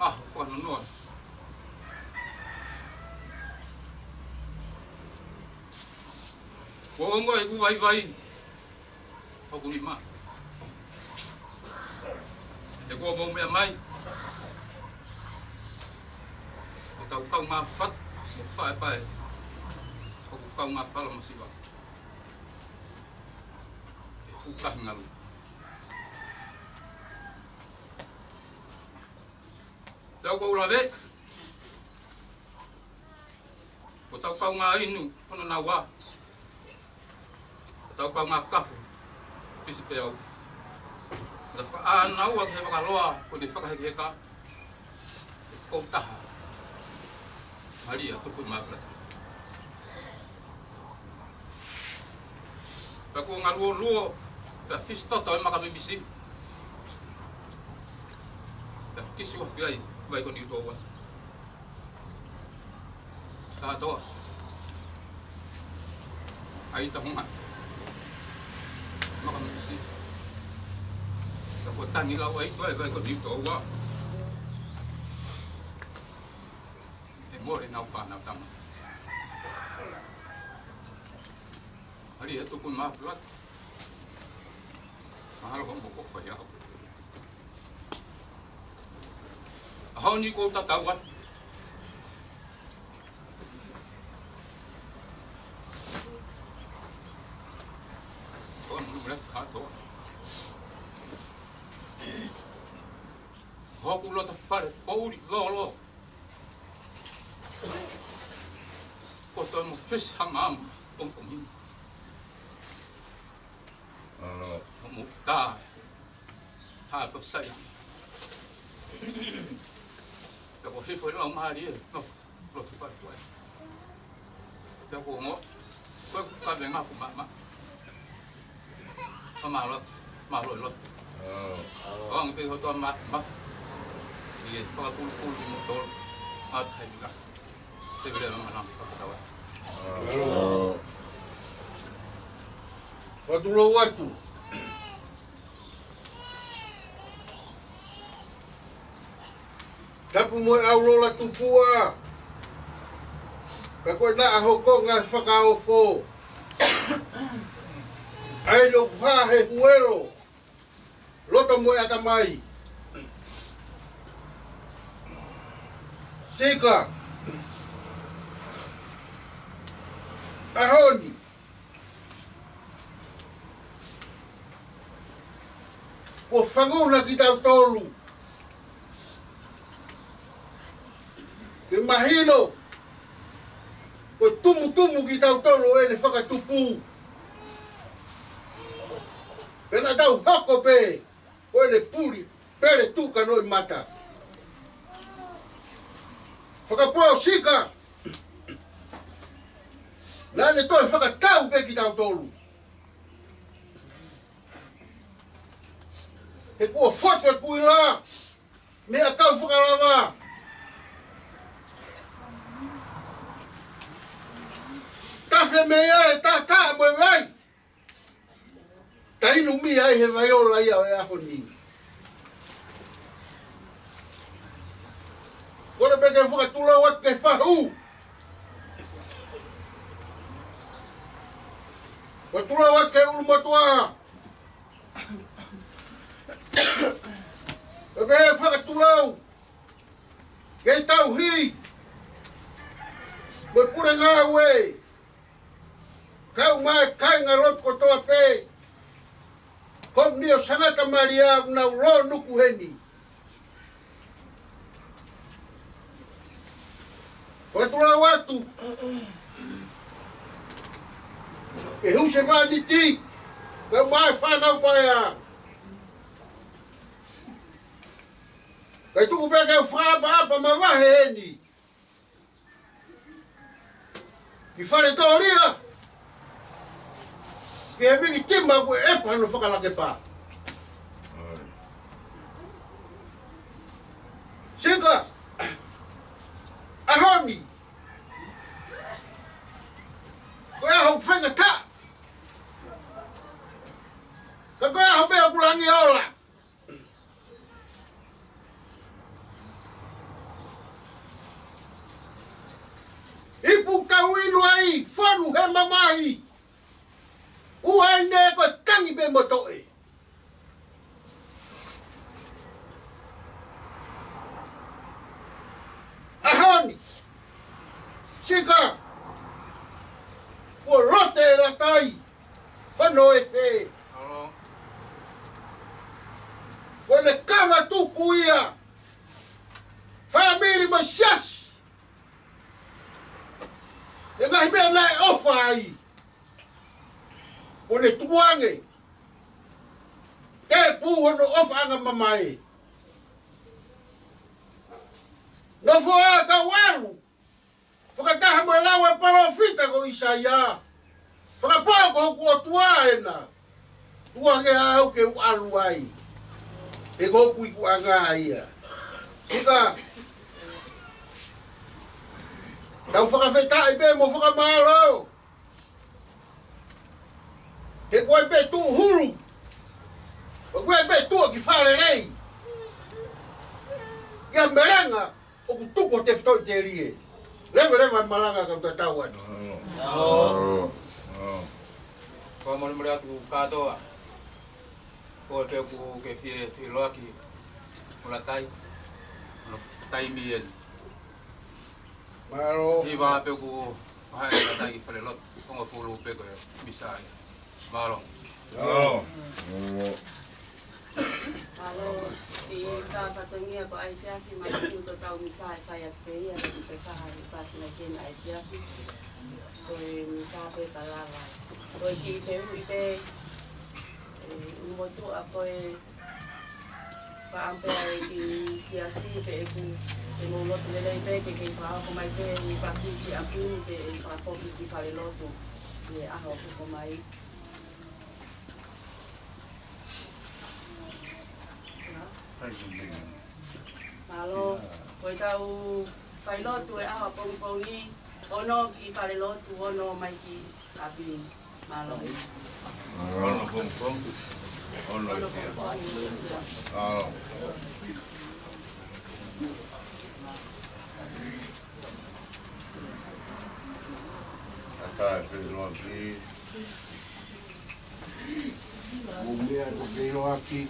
aho fanonon Bongo ibu vai. Aku lima. Aku mau mai. Kau ngafat, apa. Kau ngafal masih bang. Fukah ngalu. Kau lave. Kau ngainu, kono nawa. Tau kau ngakafu fisi te au da fa ana wa ke ka loa ko de fa ka ka ko taha Maria tu pun mapla pa ko ngalu luo ta fisi to to ma ka bisi ta kisi wa fiai vai ko ni to wa ta to ai ta huma makan besi. Kalau tani lawai tu, kalau kau di tawa, more nau fa nau tama. Hari itu pun maaf lot. Mahal kau bokok faya. Ahau ni kau tak tahu kan? Kato. Hoku lo ta fare pauri lo. Koto mo fish hamam pom. Mo ta. Ha ko saya. Ko fi foi lo mari no lo ta fare tuai. Ko mo ko ka venga ko mama. Mà rồi con cái tôi mà thì pha pul di motor at hay ka thế bây giờ mà làm Watu. Tapu mo aulo la tupua. Ka ko na ho ko nga whakaofo. Ai lo pha he huelo. Loto mo ata mai. Sika. Ahoni. Ko fangona ki tau tolu. Ke mahino. Ko tumu ki tau tolu ele whakatupu. Pena tau hako pe. Ko ele puri. Pere tuka noi mata. Whakapua sika. Nane toi whakatau pe ki tau tolu. He kua whate kui la. Mea kau whakalava. Tawhe mea e tā moe wai. Ta inu mi ai he vai ola ia o e aho ni. Kore peke whakatula wat ke whahu. Watula wat ke ulu matua. pulau. Kei tau hi. Mo pura ngā we. Kau mai kai ngā rot kotoa pe. Kom ni o sangata maria na ro nuku heni. Ko tula watu. E hu se vani ti. Kau mai whanau paia. Kai tuku pe kau whaba apa ma wahe heni. Ki whare tō ria. Ki he mingi tima koe e pano whakalake pā. Singa. Ahoni. Koe aho whenga ta. Ka koe aho mea kulangi ola. Ipu kau inu ai, whanu he mamahi. Uhai ne koe tangi be motoe. Ahoni. Sika. Ko rote e Latai. Wano e whe. Ko ne kanga tuku ia. Whamiri masiasi. E ngahi mea nai ofa ai. O ne tuange. Te pu hono ofa anga mamae. No foa ka waru. Whakataha mo e lawa e parofita ko Isaia. Whakapau ko huku o tuaena. Tuange au ke ualu ai. E goku iku anga ia. Ika. Tau whakawhetai be mo whakamaro. He koe be tu huru. Koe be tu ki whare rei. Ia merenga o ku tuko te whtoi te rie. Lewe malanga kau te tau atu. Ko mori atu katoa. Ko te ku ke fie loaki. Latai. No taimien. Maro. Iwa pe ku hai Latai ki whare lot. Konga fulu pe ko bisai. Maro. Malo, di katatungia ko Aofia ki mai ko tau misai fai apeia ki pe kahari pat na ken Aofia ko misai pe talala. Ko ki pe uite motu ako pa ampe ki siasi pe ku mo lot lele pe ke fa ko mai pe pa ki apu ke pa ko ki fa le lotu. Ye aho ko mai. Malo, koe tau whai lotu e awa pongi ono ki whare lotu, ono mai ki api malo. Ono pong. Ono Atai Latunipulu. Mumia ko kino aki.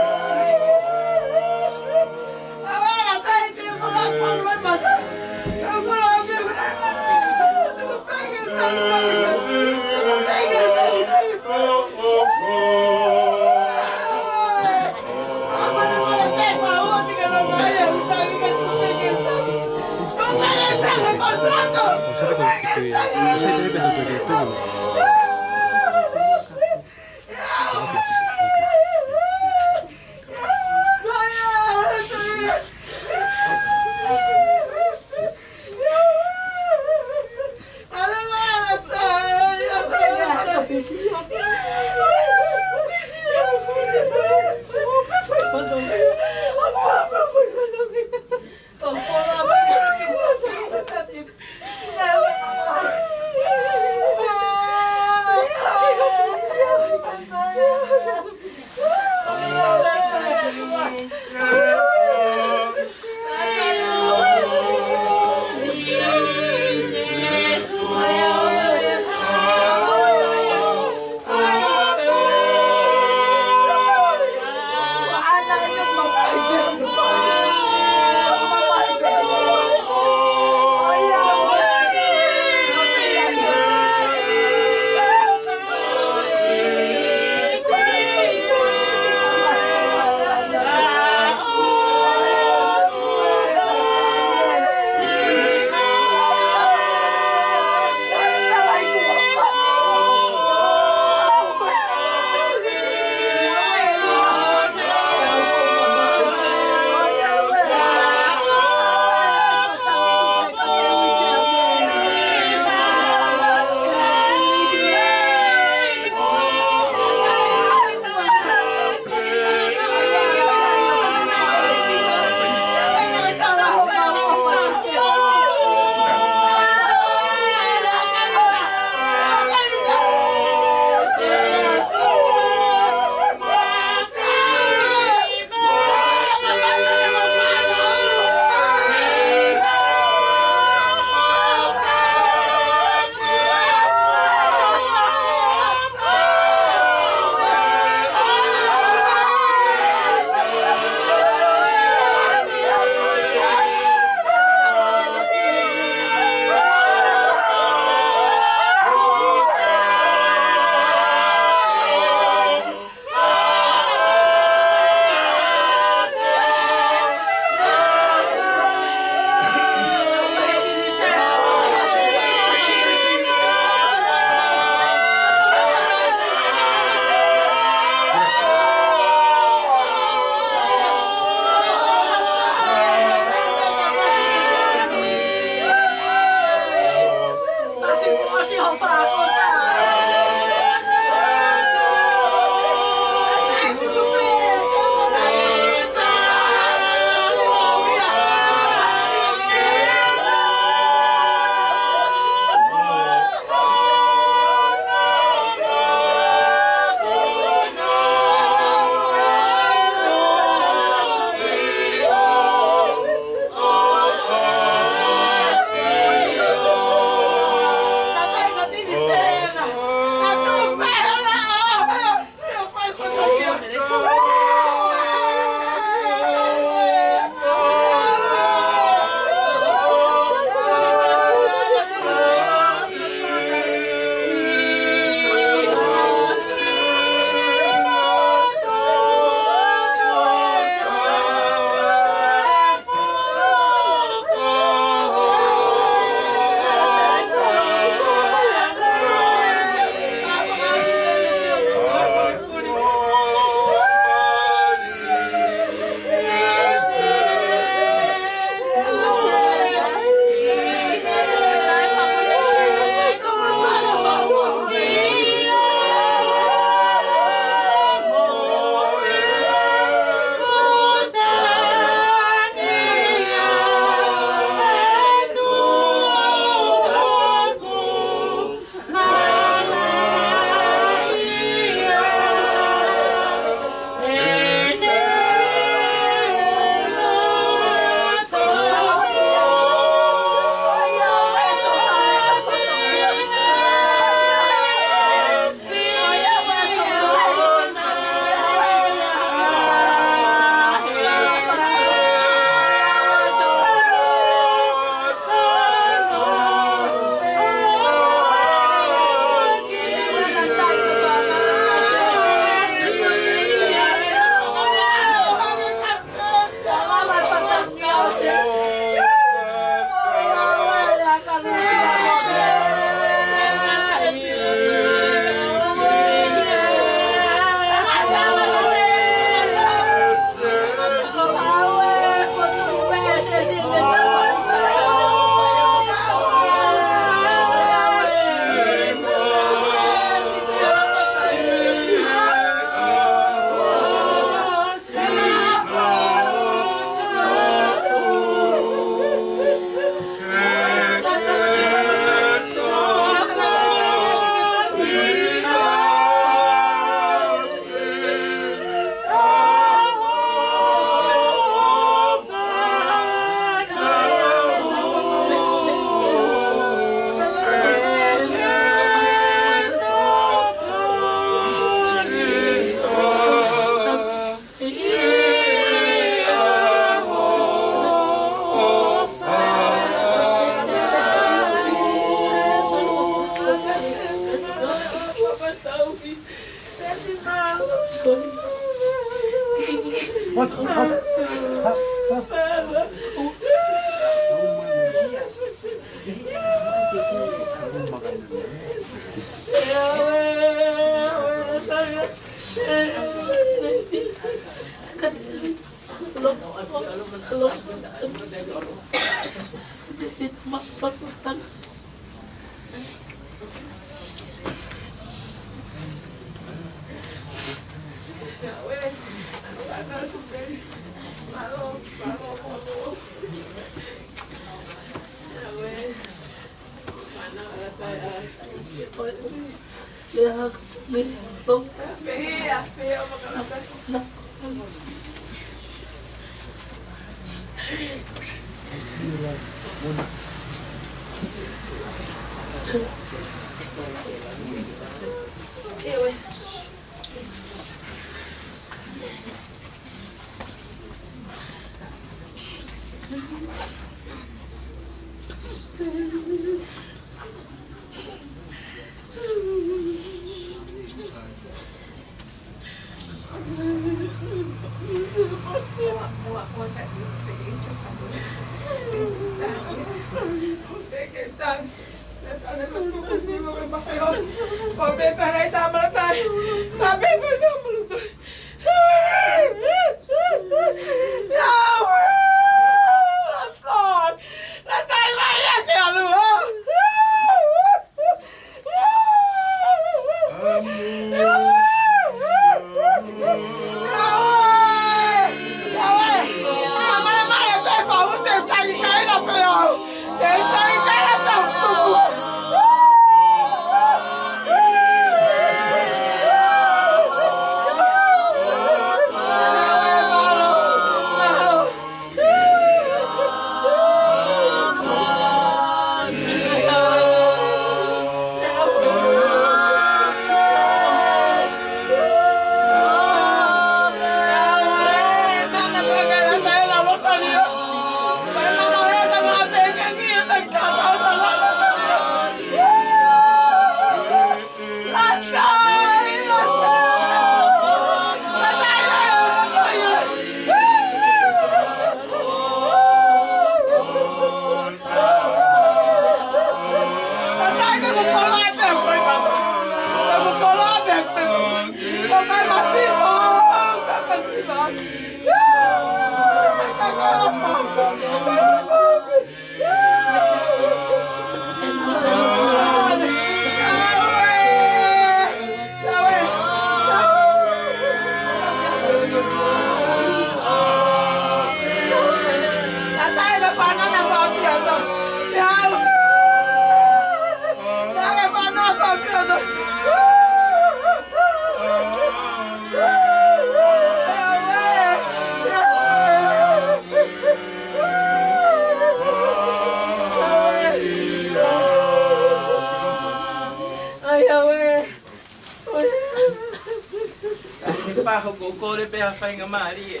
Paho ko kore pe a whainga maari e.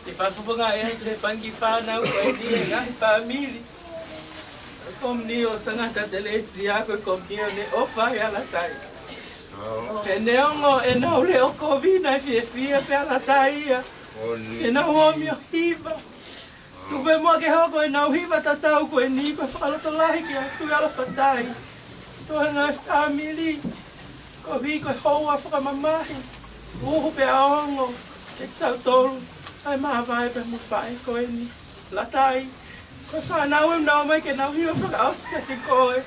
Te whafupunga e te whangi whanau ko e ni e ngai whamiri. Kom ni o sangata te lesi a koe kom ni o ne ofa e alatai. Te neongo e nau le o kovina e fie fie pe alatai ia. E nau omi o hiva. Tupe mua ke hoko e nau hiva tatau ko e ni pa whakaloto lahi ki a tui ala whatai. Toa ngai whamiri. Ko vi ko hoa whakamamahi. Uhu pe aongo. Te tau tolu. Ai maa vai pe mu whae ko e ni. Latai. Ko whanau e nau mai ke nau hiwa whakaosika te koe.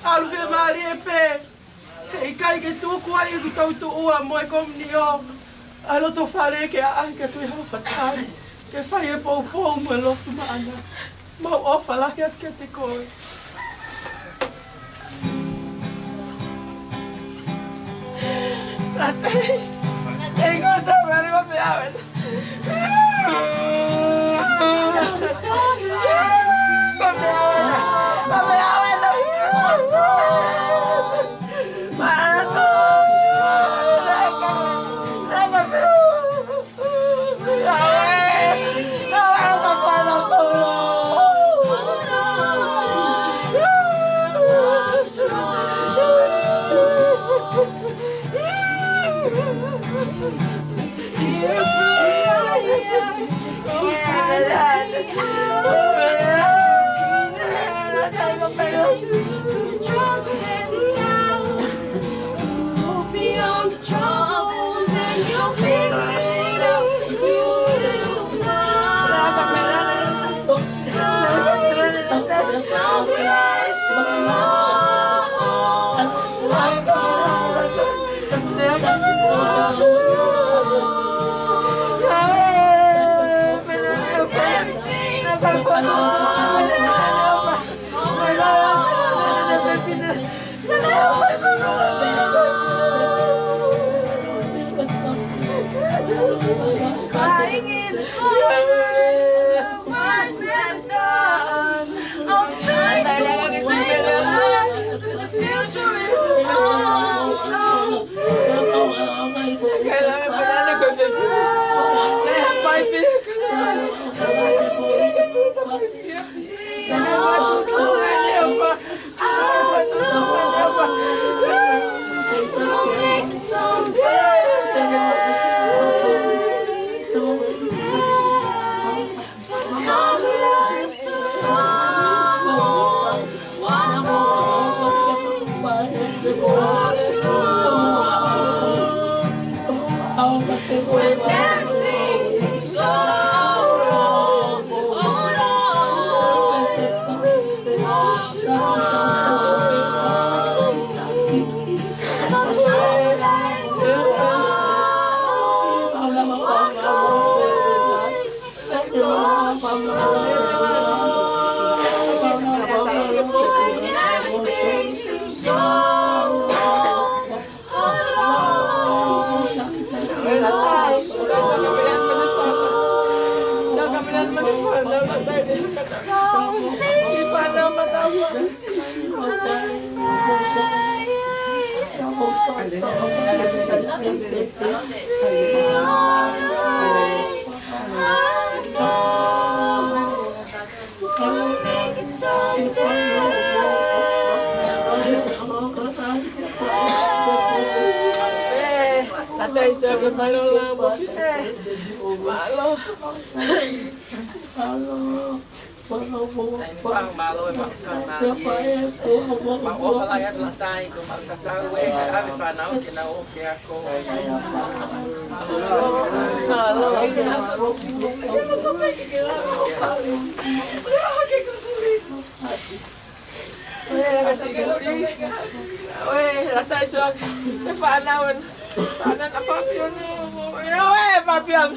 Alu whia maari e pe. Hei kai ke tūku ai ku tau tu ua moe kom ni o. Ai loto whare ke a ai ke tui hau whatai. Ke whai e pou pou mua lotu maana. Mau ofa laki at ke te koe. Latai. Ei gosta meri o piavet. Beyond the troubles and you'll figure it out. You will find someplace to crying in the corner, words never done. I'm trying to explain to her that the future is when everything seems so wrong, hold on, walk strong. There's no place to run, walk strong. When everything seems so wrong, hold on. Latai sabi malo lang mo malo. Pang malo ay makakana. Mag-ofalay at Latai kung magkatawe kaya panaw kinaoke ako. Latai siya panaw. Sana na papian mo. Papian.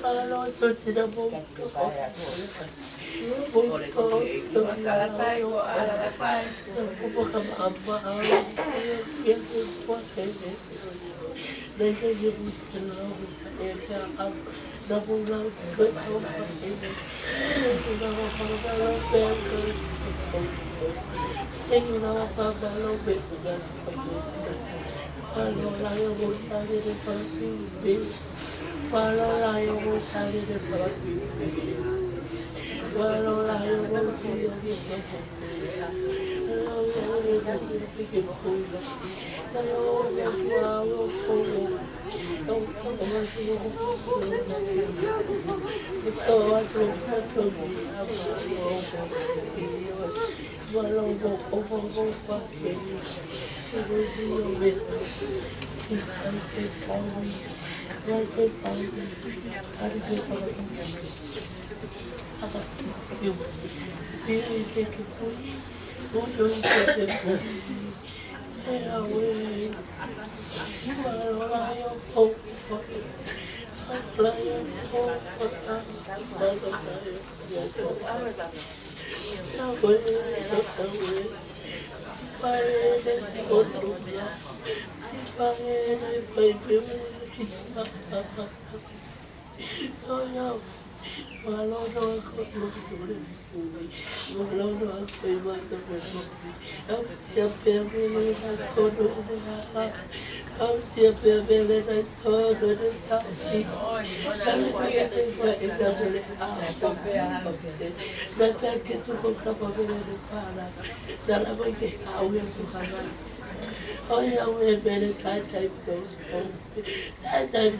Kalau sudah buka. Latai ko ala latai. Buka apa? Yang buat ini. Mereka jemput terlalu mereka double round good over ini. Kita kalau berker. Kita kalau berker. Kalau layu bukan di pergi. Kalau layu bukan di pergi. Kalau layu bukan di Oh yeah, we better type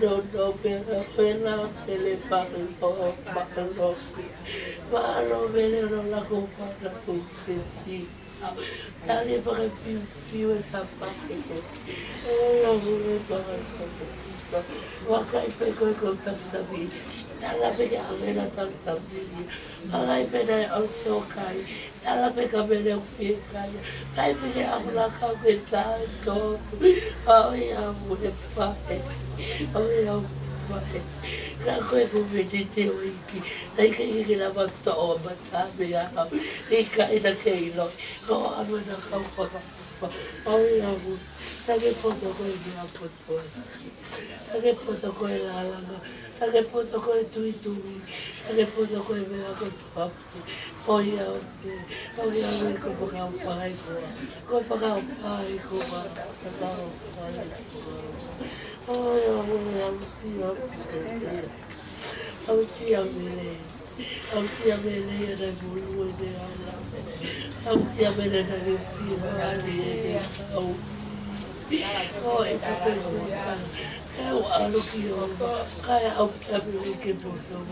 don't know better when I'm telling battles of battles. Malo better la cofa la cofa. Tell you for a few and some package. Oh, what I pay go to the beach. Talapega mena tamtambi. Alai pena also kai. Talapega mena kai. Kai pega amlaka beta go. Oh yeah, we fight. Oh yeah, fight. Kako ko medite wiki. Dai kai ke la bato o bata bega. Ikai na keilo. Ko amena ka pa. Oh yeah, tage foto ko dia foto. Tage foto ko la la. Tage foto ko tu. Tage foto ko vea ko papi. Oia ko paga pai ko. Ko paga pai ko ba. Aofia mele era bulu de ala. Aofia mele na fia ali au. Oh, eta pergunta. Eu acho que eu caia ao cabelo que botou.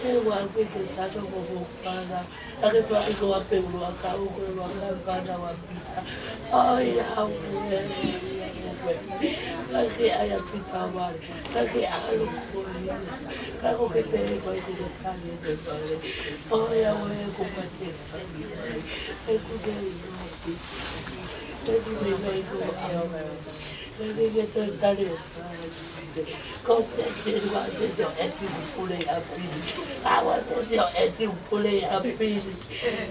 Eu acho que está no bom para. Ada para que eu apelo a cabo com a cavada a pita. Ai, Lagi ayah pita war, lagi alu kuri. Kalau kita ikut itu kami berbalik. Oh ya, aku pasti kami. Aku dari nanti. Jadi memang itu jadi kita tadi. Kau sesuatu sesuatu itu boleh api. Kau sesuatu itu boleh api.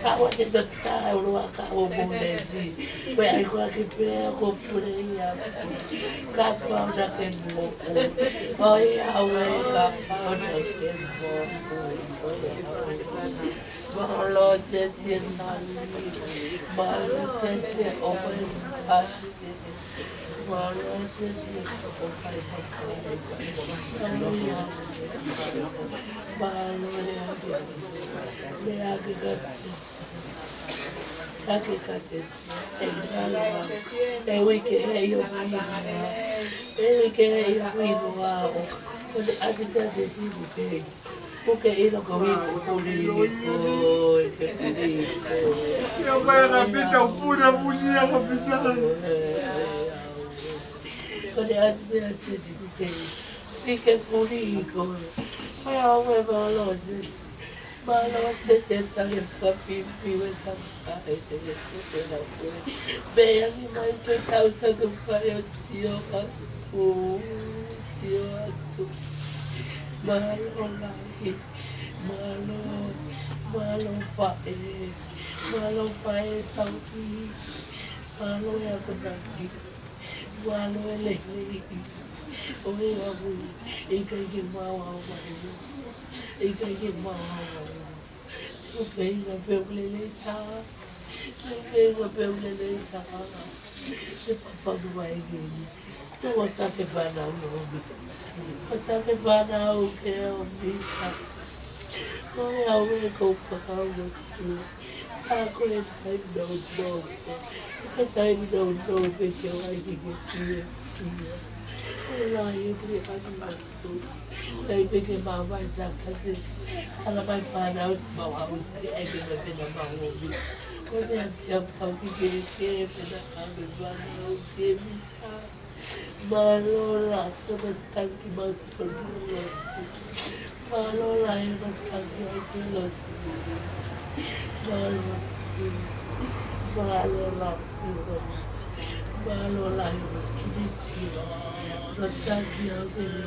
Kau sesuatu tahu kau boleh sih. Aku aku boleh api. Kapau dah kena. Oh ya, kapau dah kena. Malo sesuatu nali. Malo sesuatu open. Malo sesuatu open. Malo lagi kasih. Lagi kasih. Wiki yo wow. Quando as empresas se bem. Porque ele não come político. Eu vai na vida pura mulher para pisar. Quando as empresas se bem. Fica político. Vai ao valor. Malo se senta en papi vive tanta Vean mi madre causa que falleció a tu tio atu. Malo lagi. Malo fae tauti. Malo ya kenaki. Malo elehi. Oke aku ikai ke mau mau. Ikai ke mau mau. Venga peulele ta. Venga peulele ta. Se papá do vai gini. Tu tá que vai na lobby. Tá que vai na o que é o bicho. Não é o que eu pago tu. Tá com ele tá indo que tá indo que eu vai que Olá, eu queria fazer tudo. Aí peguei uma mais a fazer. Ela vai parar o mal a outra. É que vai ver na mão. Quando é que eu falo que quer fazer a mesma não tem Malola, toda tanque mais produto. Malola, eu não tanque aquilo. Malola, que descia. Não tanque aquilo.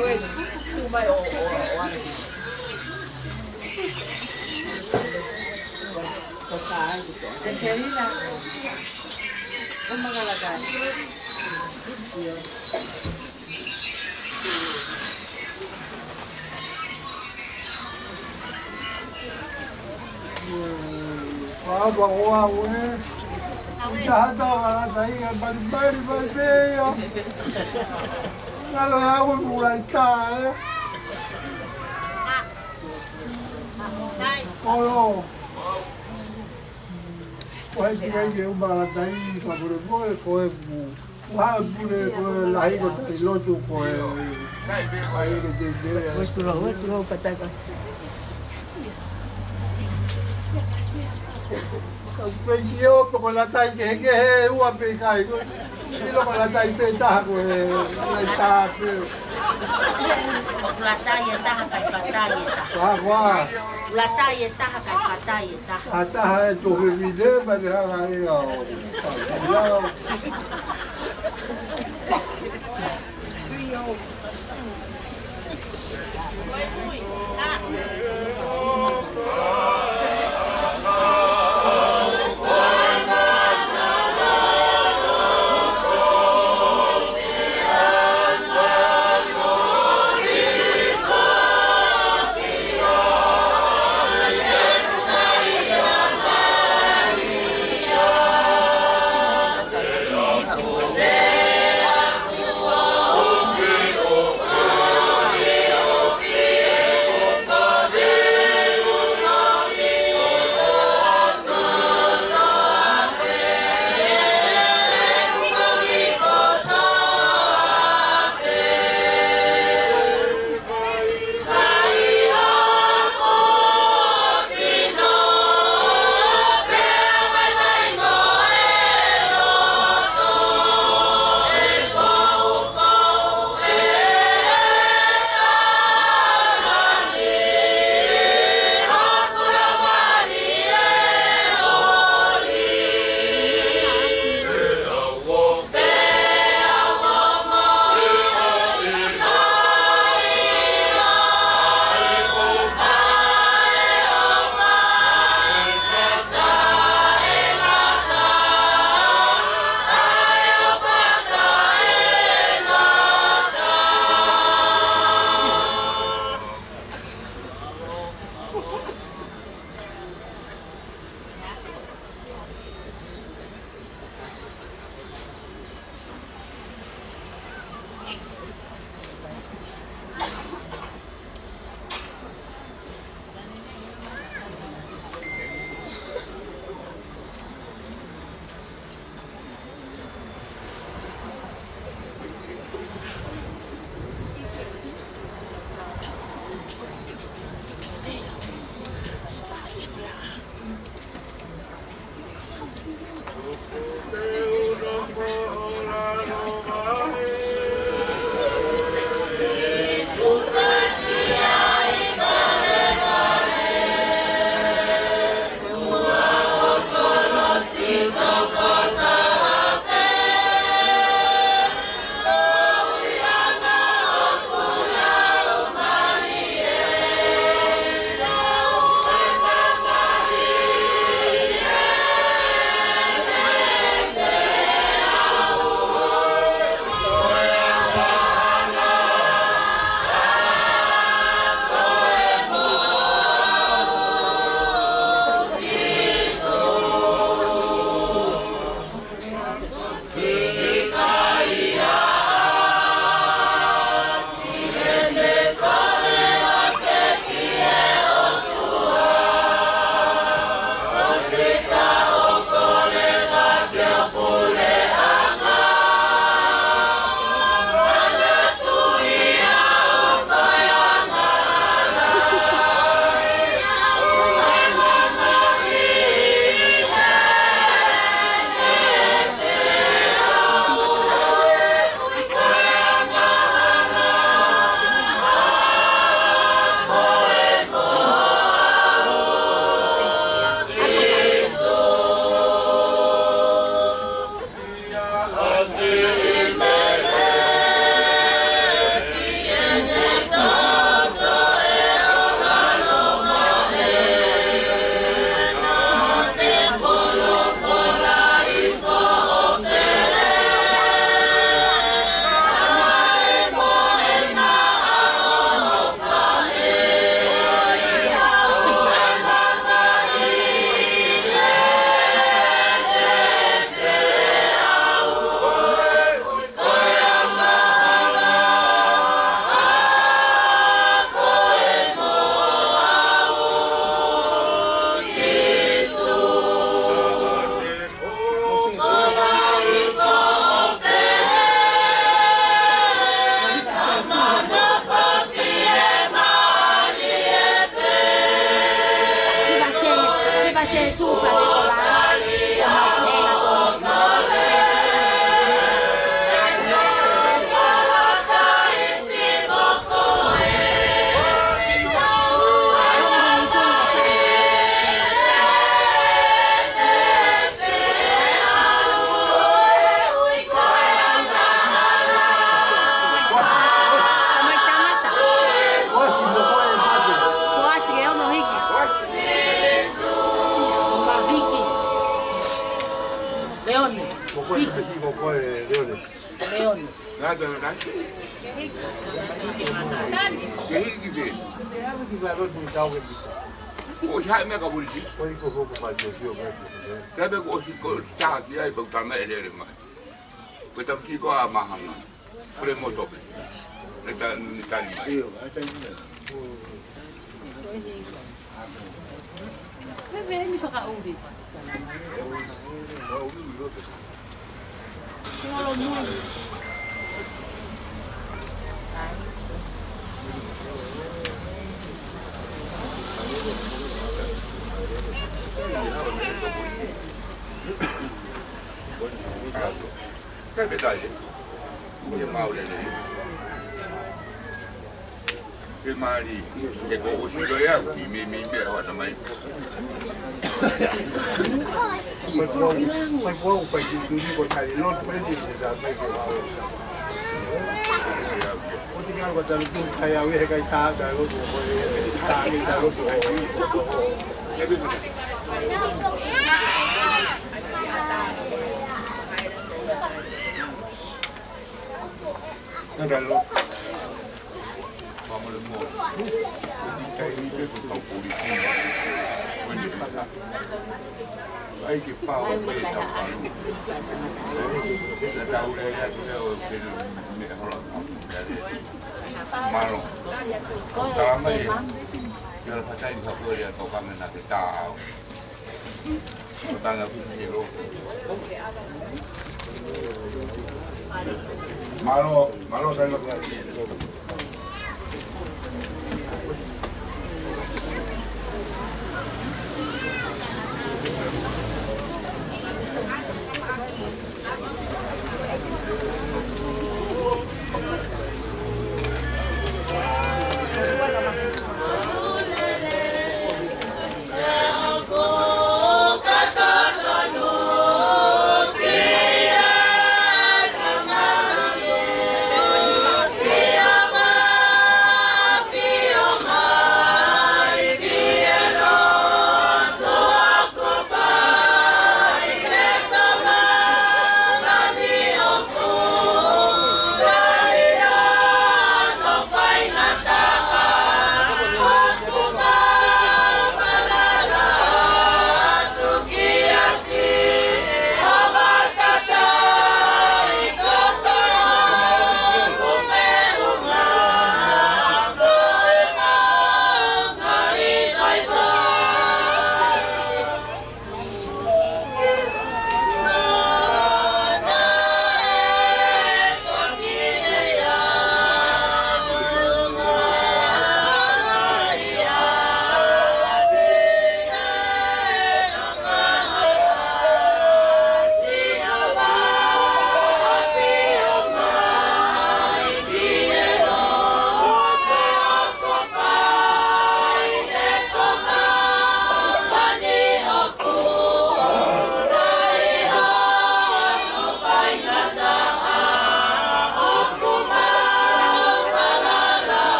awe kumai o ane. Angelina, ¿cómo va la calle? Apa orang ni? Dah tahu saya berbeza. Kalau aku mulai tak, kalau kau kita yang barat ini kabur kau wah boleh kau lahir kau lotu kau lahir dia. Betul pataka. Pensiun pokok latai ke uang pekai tu, kalau kalau latai petah tu, latai tu. Latai tah kai patai tah. Wah. Latai tah kai patai tah. Atas tu video pada hari kau. Oh,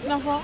L'enfant.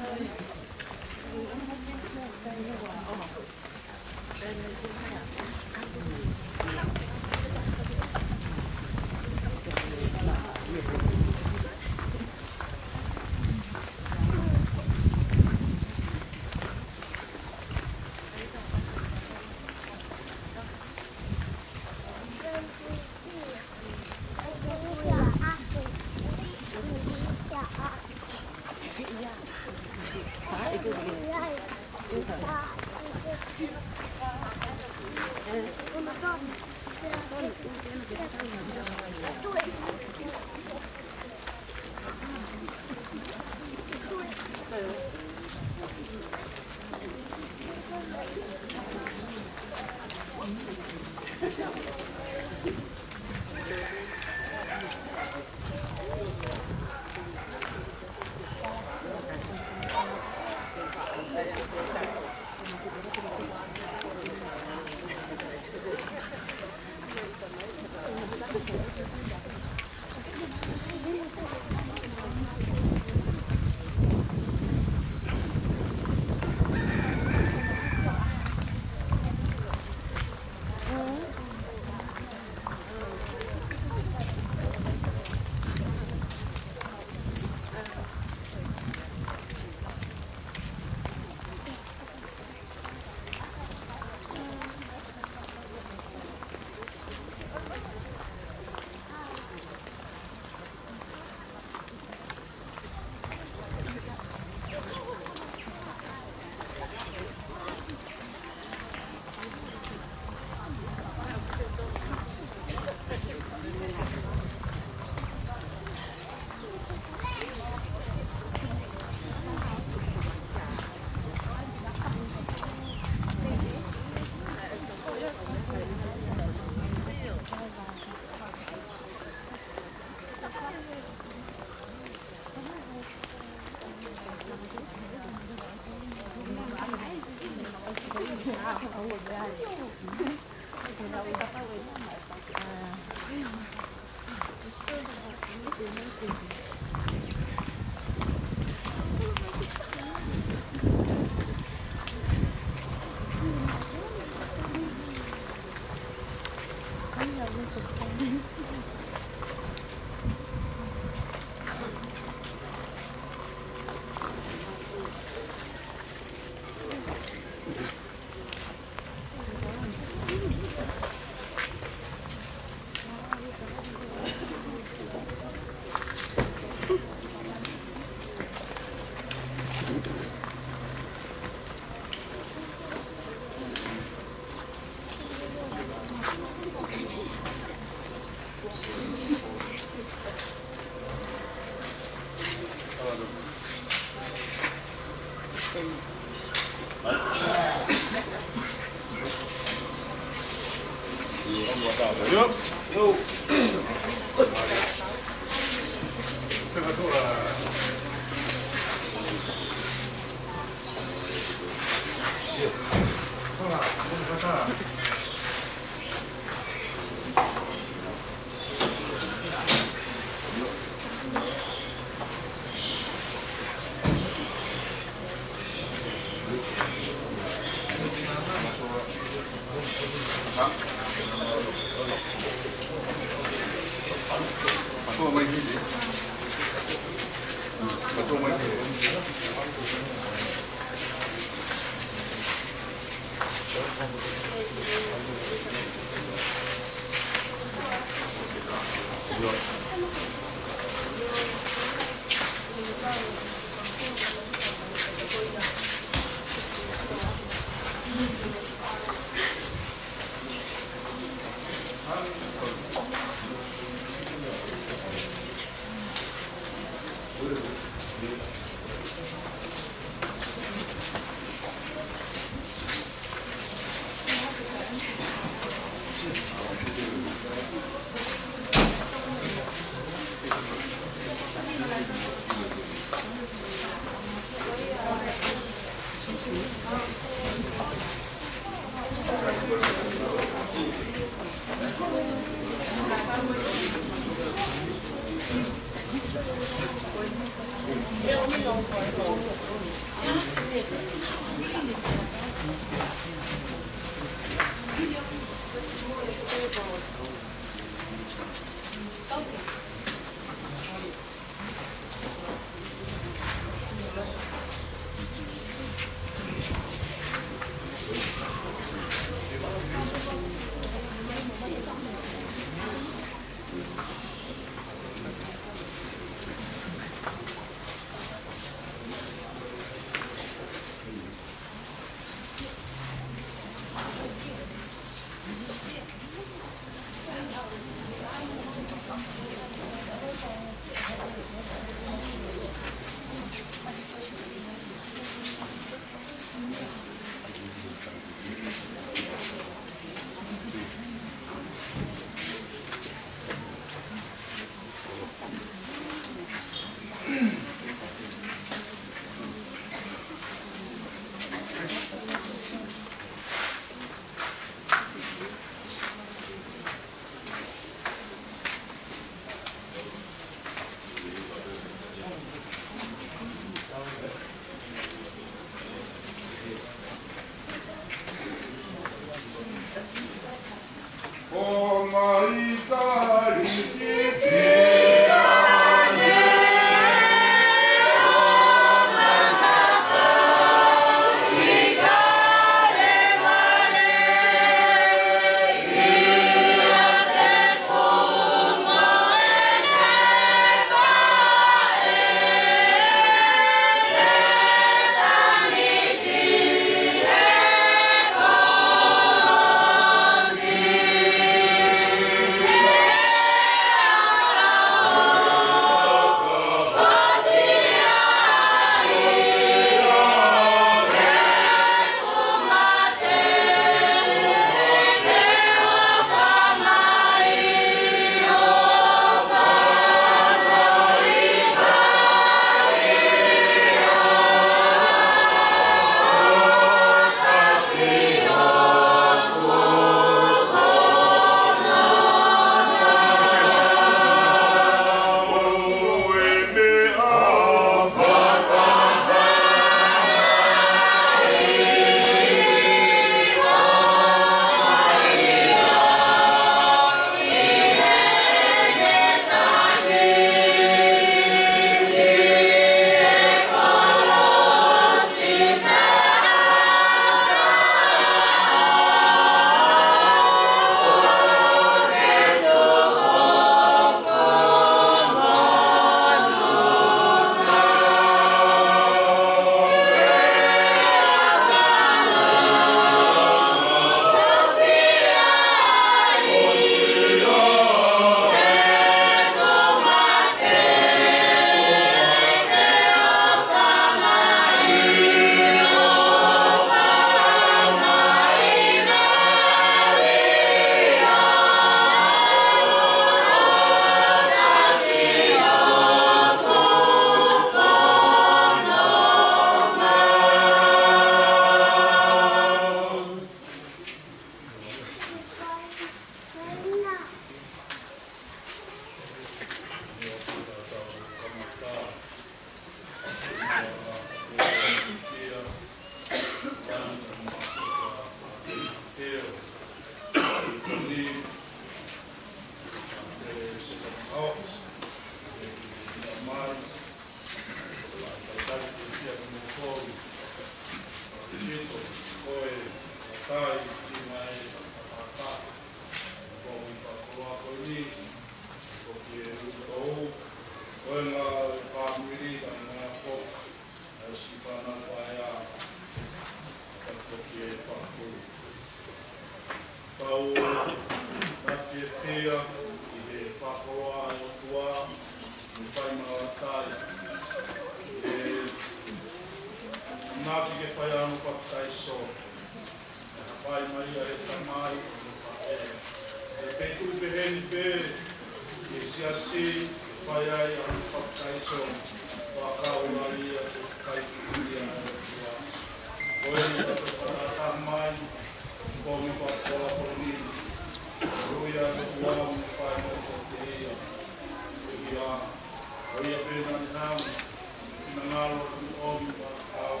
ngalo tu omi ba au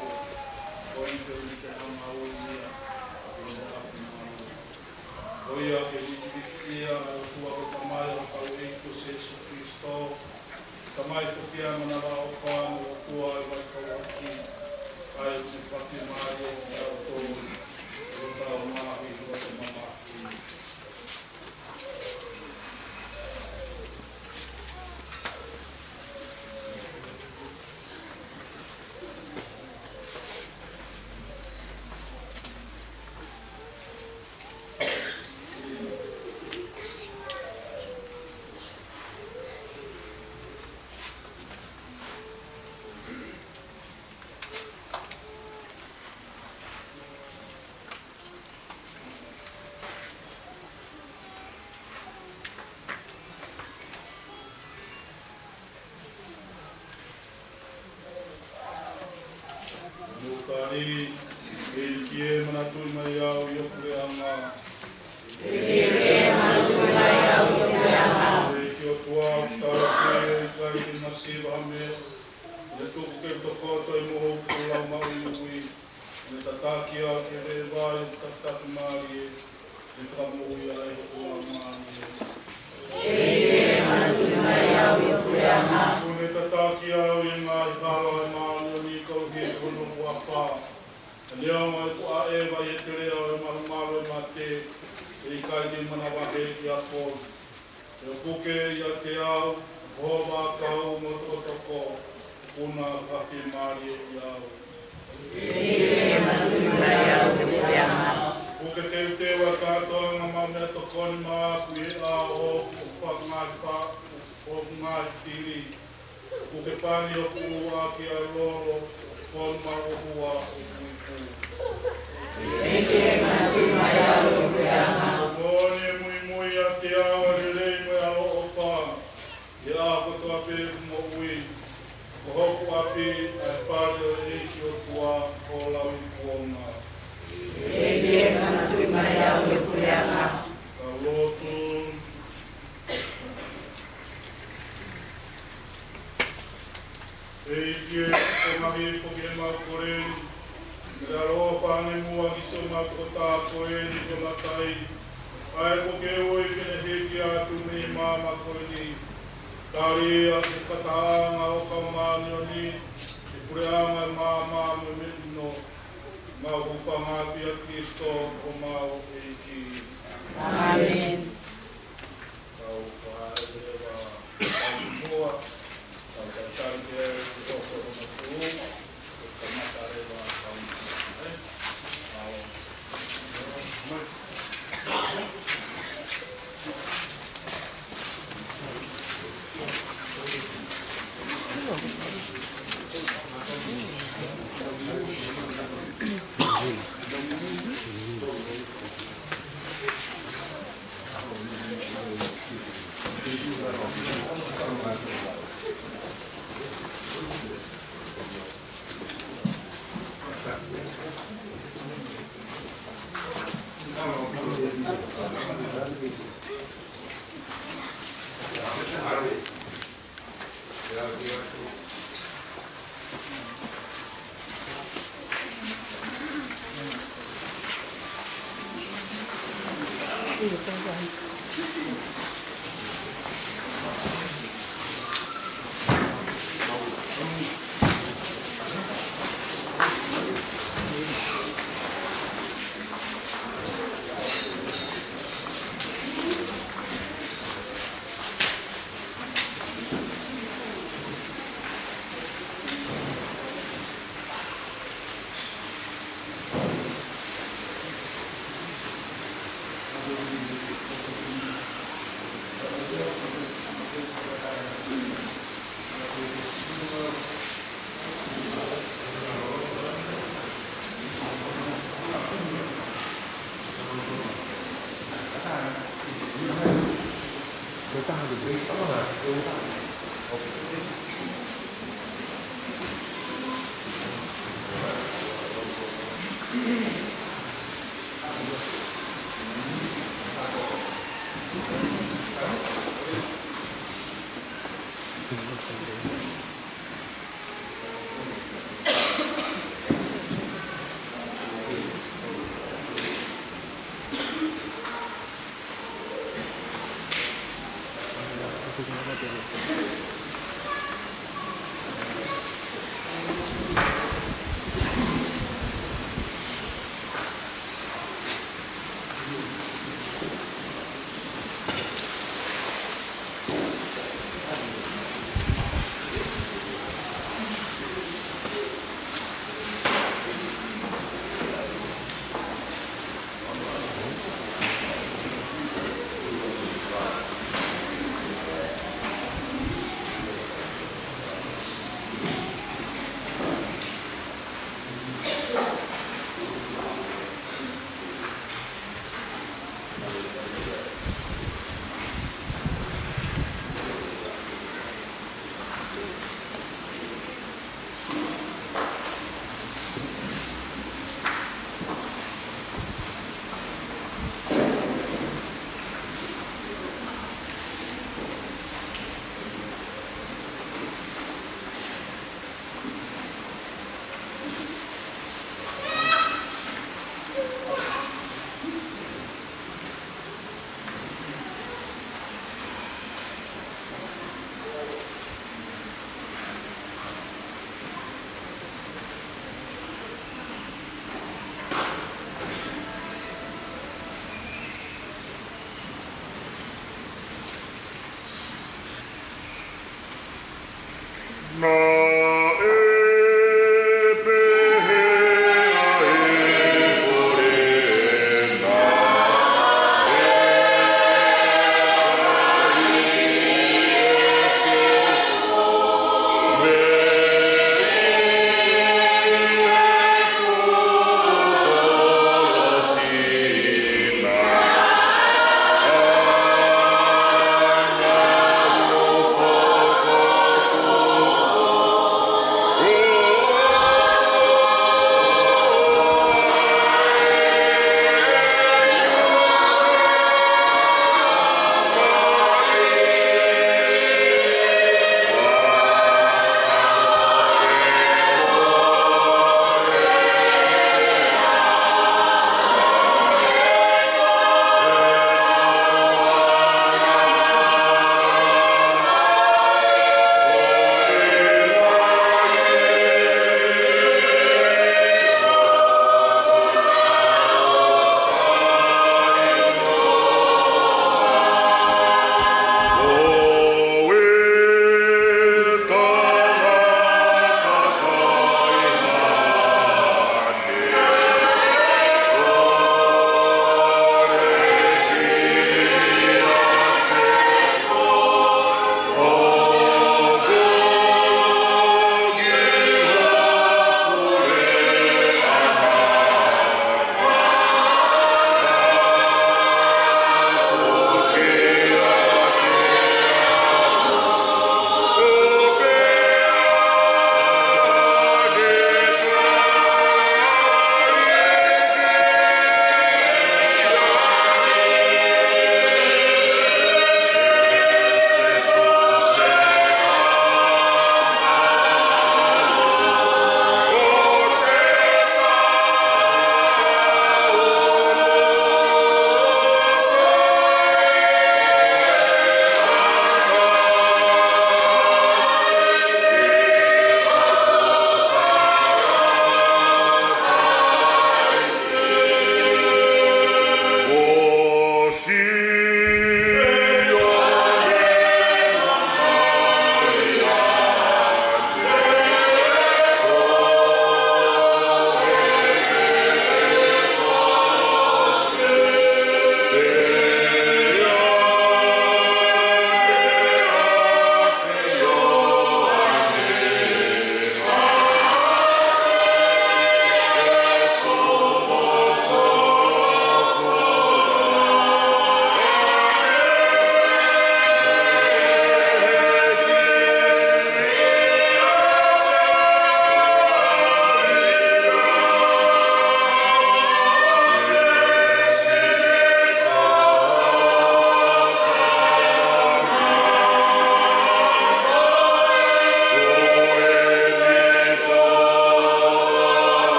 o i te uni te hama o ia o i api malu o ia ke wiki ia o tua o tamai o kau eito Jesu Christo tamai ko kia mana la o whānu o tua e mai kau aki ai o te pati mai o tau tō o tau mahi o te mamaki Mutari, Kie manatui mai au i oku e anga. Kie manatui mai au i oku e anga. Ki o tua tau ke kai ki masiva me. Le tuku ke tokoto i moho ku lau mau i ui. Le tataki a ke re vai tataki maari e. Le whakamohu i ai o tua maari e. Kie manatui mai au i oku e anga. Kune tataki au i ngā i kawa e maani o ni kau he kono kua pā. Leo mai ku a ewa i te reo e marumaro e mate e i kai te manawahe ki a kō. E o kuke i a te au, hova kau mo toko, kuna whaki maari e i au. Kie manatui mai au i oku e anga. Kuke te utewa kātoa ngā mamea tokoni maaku e a o whakangāi o ngāi tiri. Kuke pani o kua ki a loro, kon ma o hua o kuiku. Kie manatui mai au i oku e anga. Mōne Moimoi a te awa rei mai a o pā. E a kotoa pe mo ui. Ko hoku api a pāre o eiki o tua o lau i kuonga. Kie manatui mai au i oku e anga. Ka lotu. Eiki e komahi e koke e mau koreni. Me aroa whāne mua ki so mau ko tā koeni ko Latai. Ai koke oi kene heki atu me māma koreni. Tari a te kataanga o kaumāni o ni. E kureanga e māma me metino. Mau hupangati a Kristo o mau eiki. Amen. Kau whaerewa kau mua. Kau tatante e toko o na tuu. Kau matarewa kau mua. Kau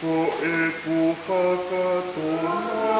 ko e ku whakatona